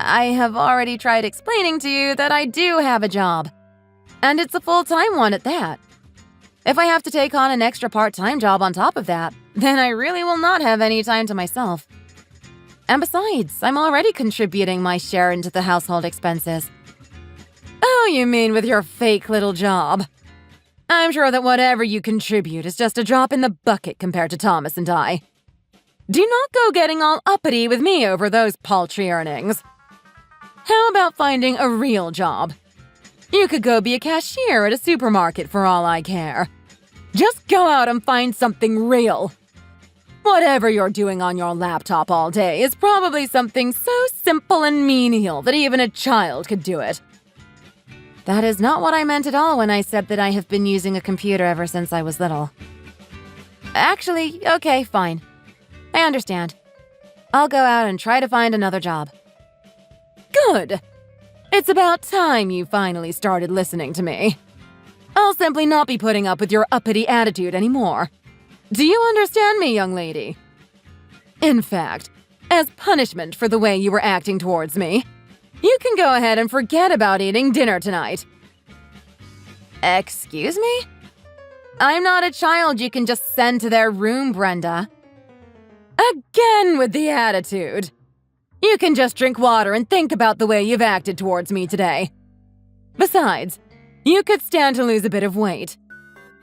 I have already tried explaining to you that I do have a job. And it's a full-time one at that. If I have to take on an extra part-time job on top of that, then I really will not have any time to myself. And besides, I'm already contributing my share into the household expenses. Oh, you mean with your fake little job? I'm sure that whatever you contribute is just a drop in the bucket compared to Thomas and I. Do not go getting all uppity with me over those paltry earnings. How about finding a real job? You could go be a cashier at a supermarket for all I care. Just go out and find something real. Whatever you're doing on your laptop all day is probably something so simple and menial that even a child could do it. That is not what I meant at all when I said that I have been using a computer ever since I was little. Actually, okay, fine. I understand. I'll go out and try to find another job. Good! It's about time you finally started listening to me. I'll simply not be putting up with your uppity attitude anymore. Do you understand me, young lady? In fact, as punishment for the way you were acting towards me, you can go ahead and forget about eating dinner tonight. Excuse me? I'm not a child you can just send to their room, Brenda. Again with the attitude. You can just drink water and think about the way you've acted towards me today. Besides, you could stand to lose a bit of weight.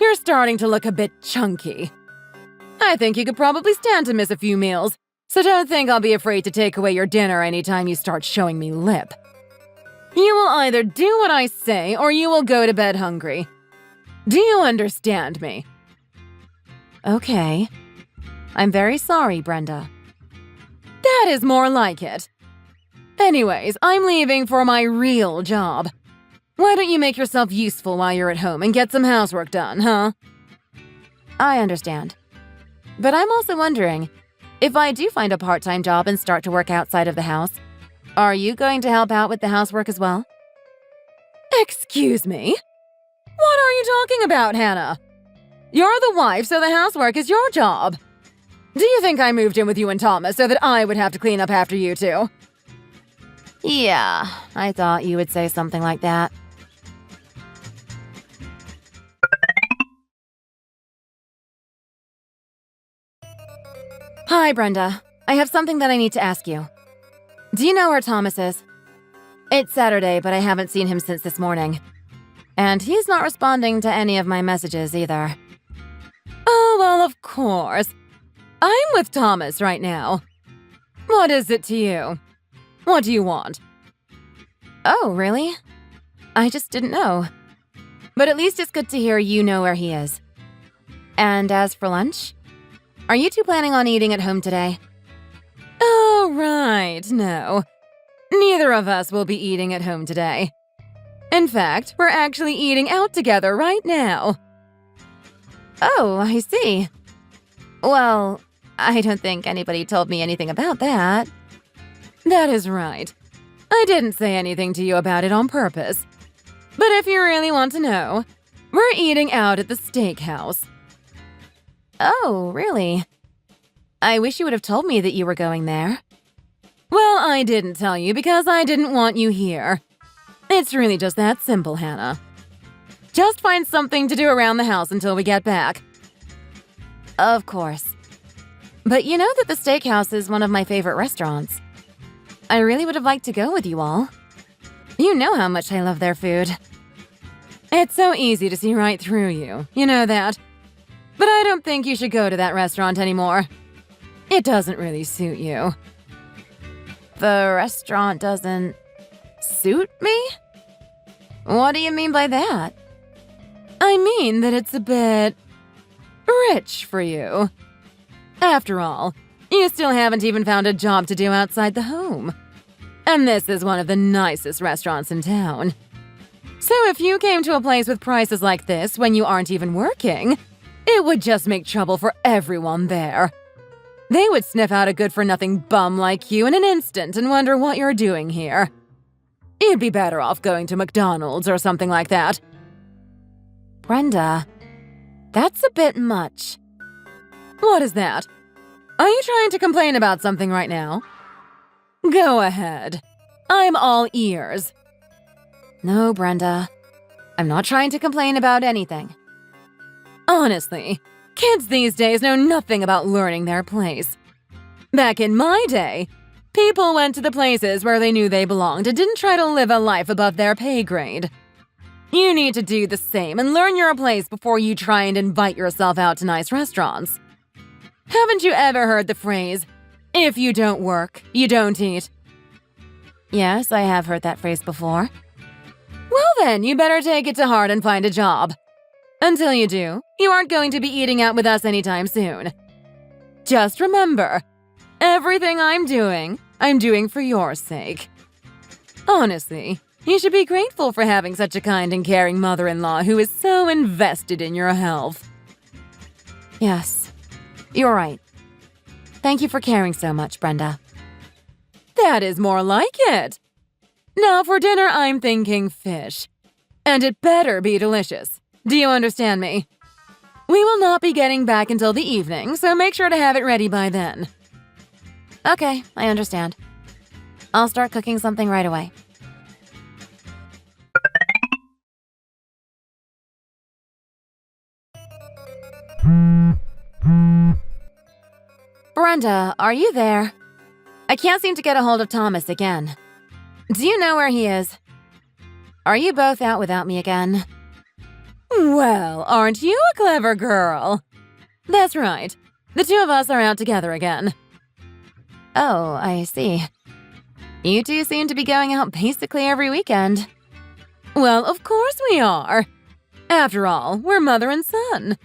You're starting to look a bit chunky. I think you could probably stand to miss a few meals, so don't think I'll be afraid to take away your dinner anytime you start showing me lip. You will either do what I say or you will go to bed hungry. Do you understand me? Okay. I'm very sorry, Brenda. That is more like it. Anyways, I'm leaving for my real job. Why don't you make yourself useful while you're at home and get some housework done, huh? I understand. But I'm also wondering, if I do find a part-time job and start to work outside of the house, are you going to help out with the housework as well? Excuse me? What are you talking about, Hannah? You're the wife, so the housework is your job. Do you think I moved in with you and Thomas so that I would have to clean up after you two? Yeah, I thought you would say something like that. Hi, Brenda. I have something that I need to ask you. Do you know where Thomas is? It's Saturday, but I haven't seen him since this morning. And he's not responding to any of my messages either. Oh, well, of course. I'm with Thomas right now. What is it to you? What do you want? Oh, really? I just didn't know. But at least it's good to hear you know where he is. And as for lunch? Are you two planning on eating at home today? Oh, right, no. Neither of us will be eating at home today. In fact, we're actually eating out together right now. Oh, I see. Well, I don't think anybody told me anything about that. That is right. I didn't say anything to you about it on purpose. But if you really want to know, we're eating out at the steakhouse. Oh, really? I wish you would have told me that you were going there. Well, I didn't tell you because I didn't want you here. It's really just that simple, Hannah. Just find something to do around the house until we get back. Of course. But you know that the steakhouse is one of my favorite restaurants. I really would have liked to go with you all. You know how much I love their food. It's so easy to see right through you, you know that. But I don't think you should go to that restaurant anymore. It doesn't really suit you. The restaurant doesn't suit me? What do you mean by that? I mean that it's a bit rich for you. After all, you still haven't even found a job to do outside the home. And this is one of the nicest restaurants in town. So if you came to a place with prices like this when you aren't even working, it would just make trouble for everyone there. They would sniff out a good-for-nothing bum like you in an instant and wonder what you're doing here. You'd be better off going to McDonald's or something like that. Brenda, that's a bit much. What is that? Are you trying to complain about something right now? Go ahead. I'm all ears. No, Brenda. I'm not trying to complain about anything. Honestly, kids these days know nothing about learning their place. Back in my day, people went to the places where they knew they belonged and didn't try to live a life above their pay grade. You need to do the same and learn your place before you try and invite yourself out to nice restaurants. Haven't you ever heard the phrase, "If you don't work, you don't eat"? Yes, I have heard that phrase before. Well then, you better take it to heart and find a job. Until you do, you aren't going to be eating out with us anytime soon. Just remember, everything I'm doing for your sake. Honestly, you should be grateful for having such a kind and caring mother-in-law who is so invested in your health. Yes, you're right. Thank you for caring so much, Brenda. That is more like it. Now for dinner, I'm thinking fish. And it better be delicious. Do you understand me? We will not be getting back until the evening, so make sure to have it ready by then. Okay, I understand. I'll start cooking something right away. Brenda, are you there? I can't seem to get a hold of Thomas again. Do you know where he is? Are you both out without me again? Well, aren't you a clever girl? That's right. The two of us are out together again. Oh, I see. You two seem to be going out basically every weekend. Well, of course we are. After all, we're mother and son.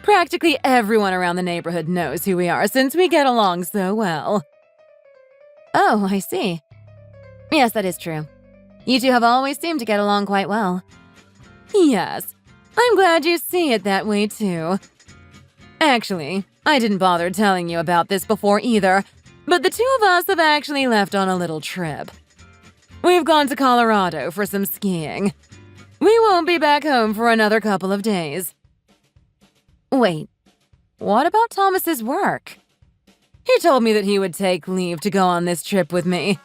Practically everyone around the neighborhood knows who we are since we get along so well. Oh, I see. Yes, that is true. You two have always seemed to get along quite well. Yes, I'm glad you see it that way too. Actually, I didn't bother telling you about this before either, but the two of us have actually left on a little trip. We've gone to Colorado for some skiing. We won't be back home for another couple of days. Wait, what about Thomas's work? He told me that he would take leave to go on this trip with me.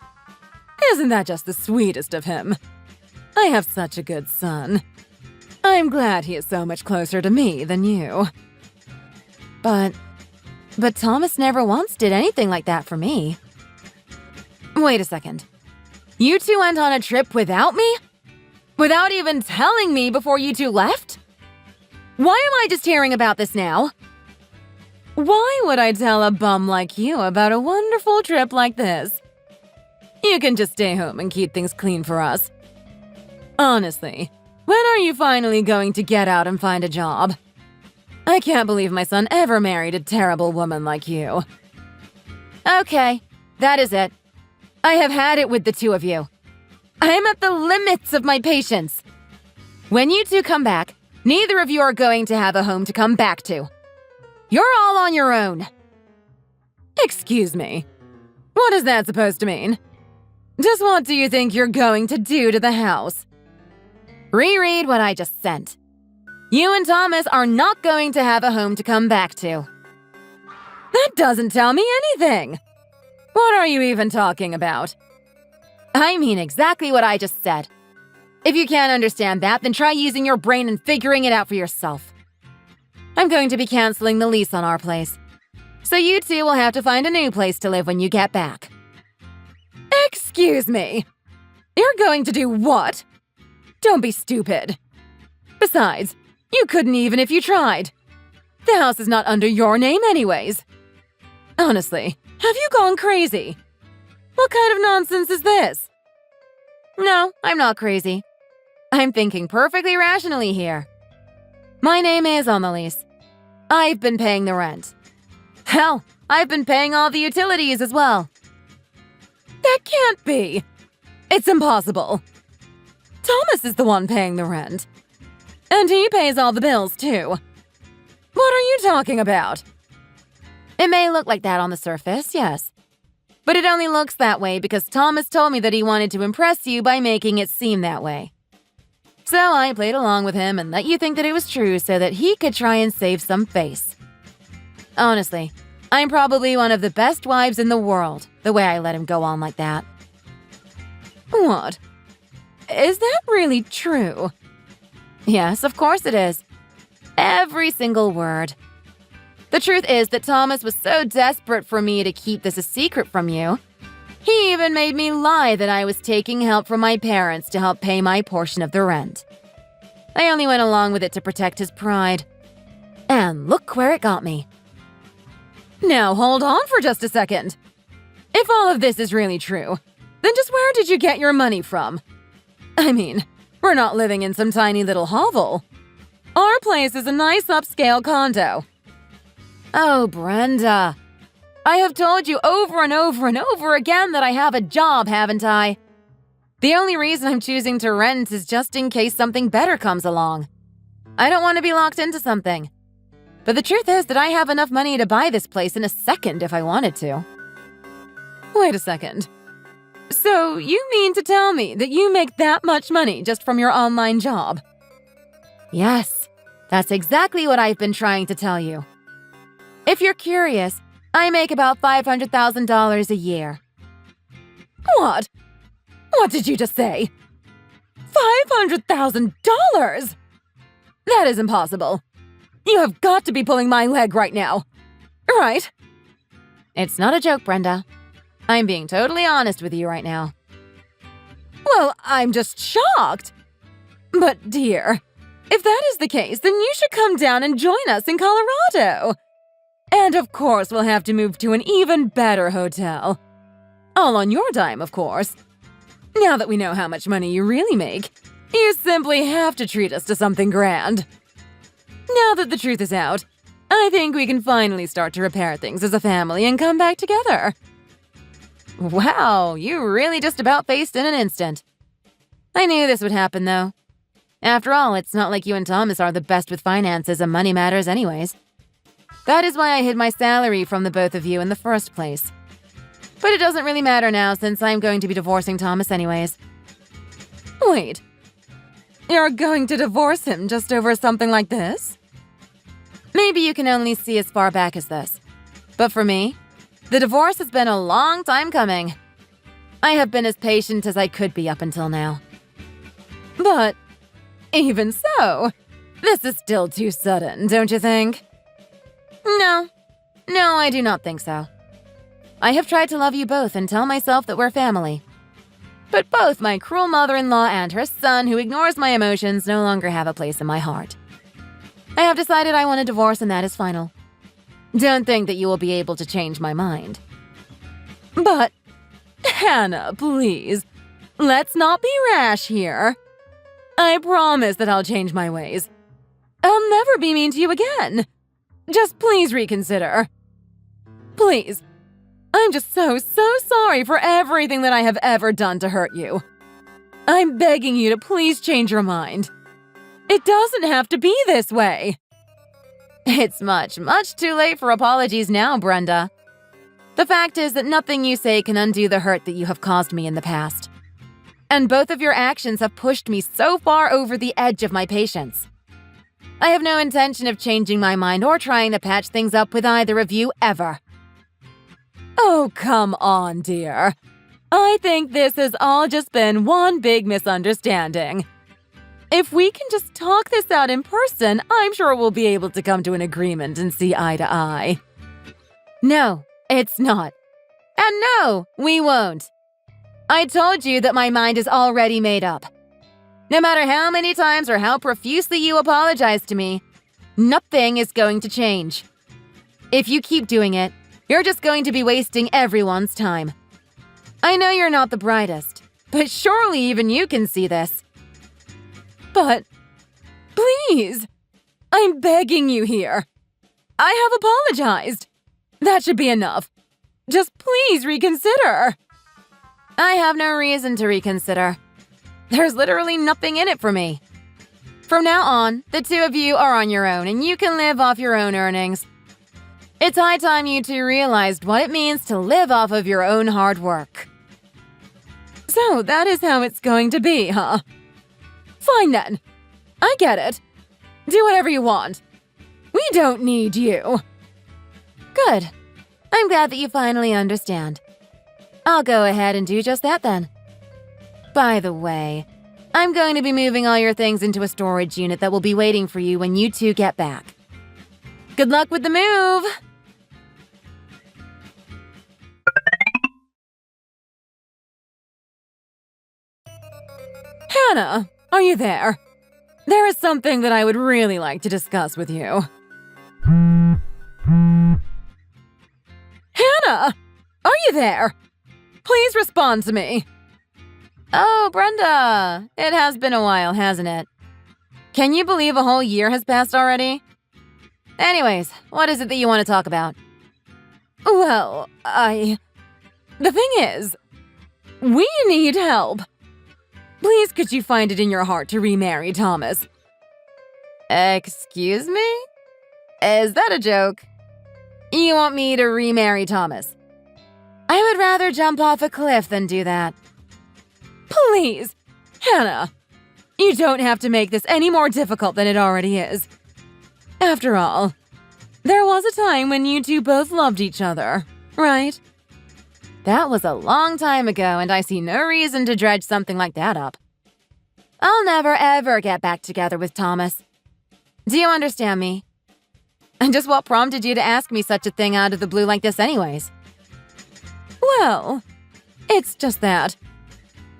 Isn't that just the sweetest of him? I have such a good son. I'm glad he is so much closer to me than you. But Thomas never once did anything like that for me. Wait a second. You two went on a trip without me? Without even telling me before you two left? Why am I just hearing about this now? Why would I tell a bum like you about a wonderful trip like this? You can just stay home and keep things clean for us. Honestly, when are you finally going to get out and find a job? I can't believe my son ever married a terrible woman like you. Okay, that is it. I have had it with the two of you. I am at the limits of my patience. When you two come back, neither of you are going to have a home to come back to. You're all on your own. Excuse me. What is that supposed to mean? Just what do you think you're going to do to the house? Reread what I just sent. You and Thomas are not going to have a home to come back to. That doesn't tell me anything. What are you even talking about? I mean exactly what I just said. If you can't understand that, then try using your brain and figuring it out for yourself. I'm going to be canceling the lease on our place. So you two will have to find a new place to live when you get back. Excuse me. You're going to do what? Don't be stupid. Besides, you couldn't even if you tried. The house is not under your name anyways. Honestly, have you gone crazy? What kind of nonsense is this? No, I'm not crazy. I'm thinking perfectly rationally here. My name is on the lease. I've been paying the rent. Hell, I've been paying all the utilities as well. That can't be. It's impossible. Thomas is the one paying the rent. And he pays all the bills, too. What are you talking about? It may look like that on the surface, yes. But it only looks that way because Thomas told me that he wanted to impress you by making it seem that way. So I played along with him and let you think that it was true so that he could try and save some face. Honestly, I'm probably one of the best wives in the world, the way I let him go on like that. What? Is that really true? Yes, of course it is. Every single word. The truth is that Thomas was so desperate for me to keep this a secret from you. He even made me lie that I was taking help from my parents to help pay my portion of the rent. I only went along with it to protect his pride. And look where it got me. Now hold on for just a second. If all of this is really true, then just where did you get your money from? I mean, we're not living in some tiny little hovel. Our place is a nice upscale condo. Oh, Brenda. I have told you over and over and over again that I have a job, haven't I? The only reason I'm choosing to rent is just in case something better comes along. I don't want to be locked into something. But the truth is that I have enough money to buy this place in a second if I wanted to. Wait a second. So you mean to tell me that you make that much money just from your online job? Yes, that's exactly what I've been trying to tell you. If you're curious, I make about $500,000 a year. What? What did you just say? $500,000? That is impossible. You have got to be pulling my leg right now. Right? It's not a joke, Brenda. I'm being totally honest with you right now. Well, I'm just shocked. But dear, if that is the case, then you should come down and join us in Colorado. And of course, we'll have to move to an even better hotel. All on your dime, of course. Now that we know how much money you really make, you simply have to treat us to something grand. Now that the truth is out, I think we can finally start to repair things as a family and come back together. Wow, you really just about faced in an instant. I knew this would happen, though. After all, it's not like you and Thomas are the best with finances and money matters anyways. That is why I hid my salary from the both of you in the first place. But it doesn't really matter now since I'm going to be divorcing Thomas anyways. Wait. You're going to divorce him just over something like this? Maybe you can only see as far back as this. But for me, the divorce has been a long time coming. I have been as patient as I could be up until now. But even so, this is still too sudden, don't you think? No, I do not think so. I have tried to love you both and tell myself that we're family. But both my cruel mother-in-law and her son, who ignores my emotions, no longer have a place in my heart. I have decided I want a divorce and that is final. Don't think that you will be able to change my mind. But, Hannah, please, let's not be rash here. I promise that I'll change my ways. I'll never be mean to you again. Just please reconsider. Please. I'm just so sorry for everything that I have ever done to hurt you. I'm begging you to please change your mind. It doesn't have to be this way. It's much too late for apologies now, Brenda. The fact is that nothing you say can undo the hurt that you have caused me in the past. And both of your actions have pushed me so far over the edge of my patience. I have no intention of changing my mind or trying to patch things up with either of you ever. Oh, come on, dear. I think this has all just been one big misunderstanding. If we can just talk this out in person, I'm sure we'll be able to come to an agreement and see eye to eye. No, it's not. And no, we won't. I told you that my mind is already made up. No matter how many times or how profusely you apologize to me, nothing is going to change. If you keep doing it, you're just going to be wasting everyone's time. I know you're not the brightest, but surely even you can see this. But, please, I'm begging you here. I have apologized. That should be enough. Just please reconsider. I have no reason to reconsider. There's literally nothing in it for me. From now on, the two of you are on your own and you can live off your own earnings. It's high time you two realized what it means to live off of your own hard work. So that is how it's going to be, huh? Fine then. I get it. Do whatever you want. We don't need you. Good. I'm glad that you finally understand. I'll go ahead and do just that then. By the way, I'm going to be moving all your things into a storage unit that will be waiting for you when you two get back. Good luck with the move! Hannah, are you there? There is something that I would really like to discuss with you. Hannah! Are you there? Please respond to me. Oh, Brenda. It has been a while, hasn't it? Can you believe a whole year has passed already? Anyways, what is it that you want to talk about? Well, The thing is, we need help. Please, could you find it in your heart to remarry Thomas? Excuse me? Is that a joke? You want me to remarry Thomas? I would rather jump off a cliff than do that. Please, Hannah, you don't have to make this any more difficult than it already is. After all, there was a time when you two both loved each other, right? That was a long time ago, and I see no reason to dredge something like that up. I'll never ever get back together with Thomas. Do you understand me? And just what prompted you to ask me such a thing out of the blue like this anyways? Well, it's just that.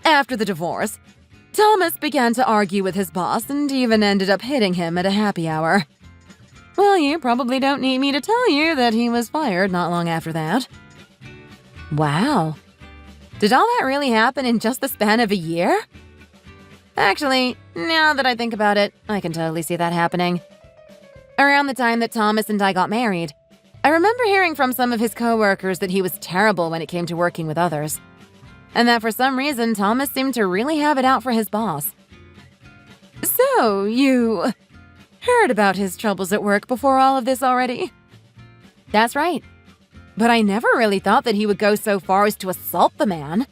After the divorce, Thomas began to argue with his boss and even ended up hitting him at a happy hour. Well, you probably don't need me to tell you that he was fired not long after that. Wow. Did all that really happen in just the span of a year? Actually, now that I think about it, I can totally see that happening. Around the time that Thomas and I got married, I remember hearing from some of his coworkers that he was terrible when it came to working with others. And that for some reason, Thomas seemed to really have it out for his boss. So, you heard about his troubles at work before all of this already? That's right. But I never really thought that he would go so far as to assault the man.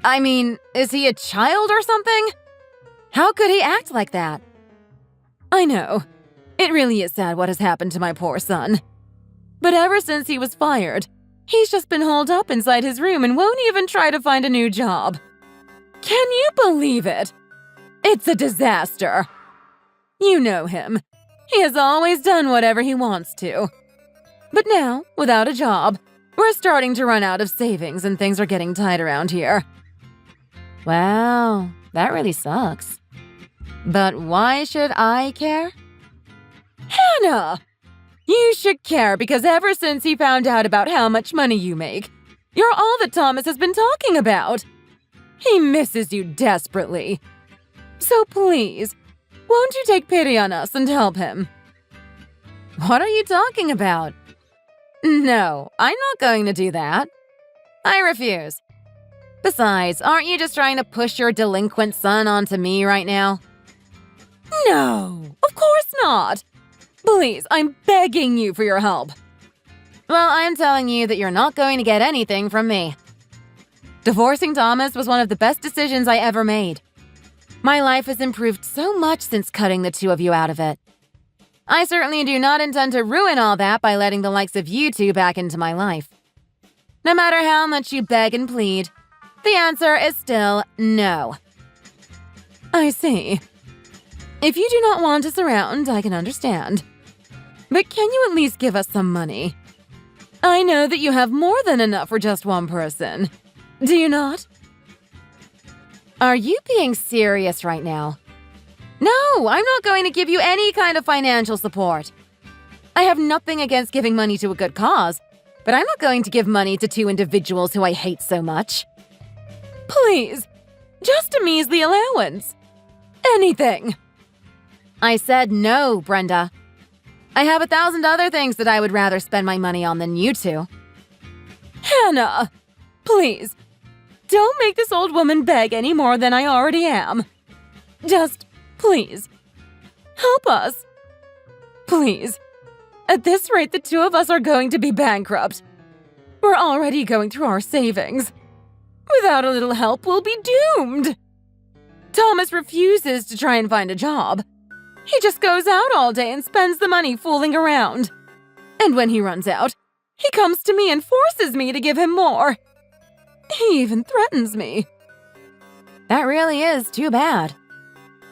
I mean, is he a child or something? How could he act like that? I know. It really is sad what has happened to my poor son. But ever since he was fired, he's just been holed up inside his room and won't even try to find a new job. Can you believe it? It's a disaster. You know him. He has always done whatever he wants to. But now, without a job, we're starting to run out of savings and things are getting tight around here. Wow, that really sucks. But why should I care? Hannah! You should care because ever since he found out about how much money you make, you're all that Thomas has been talking about. He misses you desperately. So please, won't you take pity on us and help him? What are you talking about? No, I'm not going to do that. I refuse. Besides, aren't you just trying to push your delinquent son onto me right now? No, of course not. Please, I'm begging you for your help. Well, I'm telling you that you're not going to get anything from me. Divorcing Thomas was one of the best decisions I ever made. My life has improved so much since cutting the two of you out of it. I certainly do not intend to ruin all that by letting the likes of you two back into my life. No matter how much you beg and plead, the answer is still no. I see. If you do not want us around, I can understand. But can you at least give us some money? I know that you have more than enough for just one person. Do you not? Are you being serious right now? No, I'm not going to give you any kind of financial support. I have nothing against giving money to a good cause, but I'm not going to give money to two individuals who I hate so much. Please, just a measly allowance. Anything. I said no, Brenda. I have 1,000 other things that I would rather spend my money on than you two. Hannah, please, don't make this old woman beg any more than I already am. Just, please, help us. Please. At this rate, the two of us are going to be bankrupt. We're already going through our savings. Without a little help, we'll be doomed. Thomas refuses to try and find a job. He just goes out all day and spends the money fooling around. And when he runs out, he comes to me and forces me to give him more. He even threatens me. That really is too bad.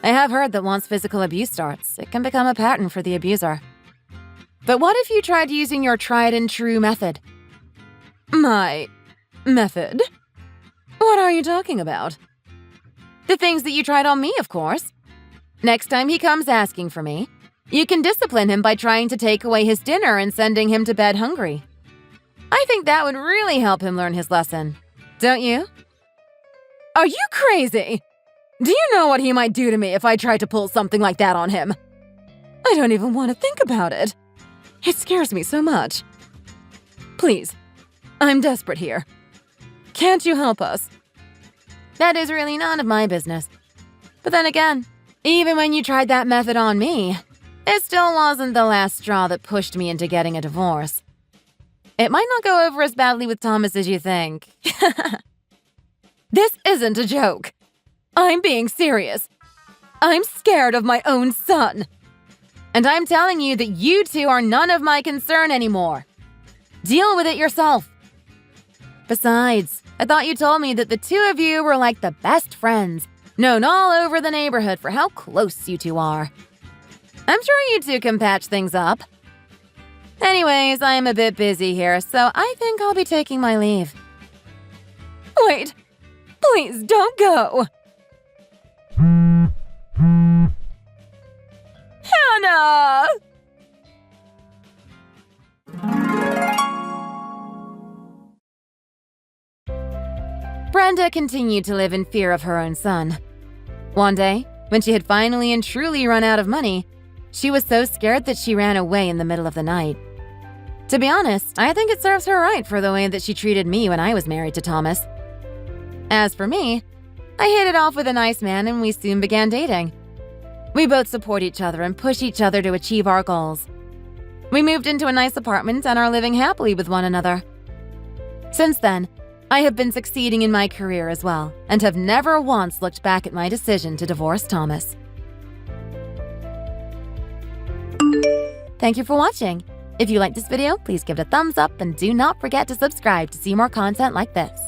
I have heard that once physical abuse starts, it can become a pattern for the abuser. But what if you tried using your tried and true method? My method? What are you talking about? The things that you tried on me, of course. Next time he comes asking for me, you can discipline him by trying to take away his dinner and sending him to bed hungry. I think that would really help him learn his lesson. Don't you? Are you crazy? Do you know what he might do to me if I tried to pull something like that on him? I don't even want to think about it. It scares me so much. Please, I'm desperate here. Can't you help us? That is really none of my business. But then again, even when you tried that method on me, it still wasn't the last straw that pushed me into getting a divorce. It might not go over as badly with Thomas as you think. This isn't a joke. I'm being serious. I'm scared of my own son. And I'm telling you that you two are none of my concern anymore. Deal with it yourself. Besides, I thought you told me that the two of you were like the best friends, known all over the neighborhood for how close you two are. I'm sure you two can patch things up. Anyways, I am a bit busy here, so I think I'll be taking my leave. Wait, please don't go. Hannah! Brenda continued to live in fear of her own son. One day, when she had finally and truly run out of money, she was so scared that she ran away in the middle of the night. To be honest, I think it serves her right for the way that she treated me when I was married to Thomas. As for me, I hit it off with a nice man and we soon began dating. We both support each other and push each other to achieve our goals. We moved into a nice apartment and are living happily with one another. Since then, I have been succeeding in my career as well and have never once looked back at my decision to divorce Thomas. Thank you for watching. If you liked this video, please give it a thumbs up and do not forget to subscribe to see more content like this.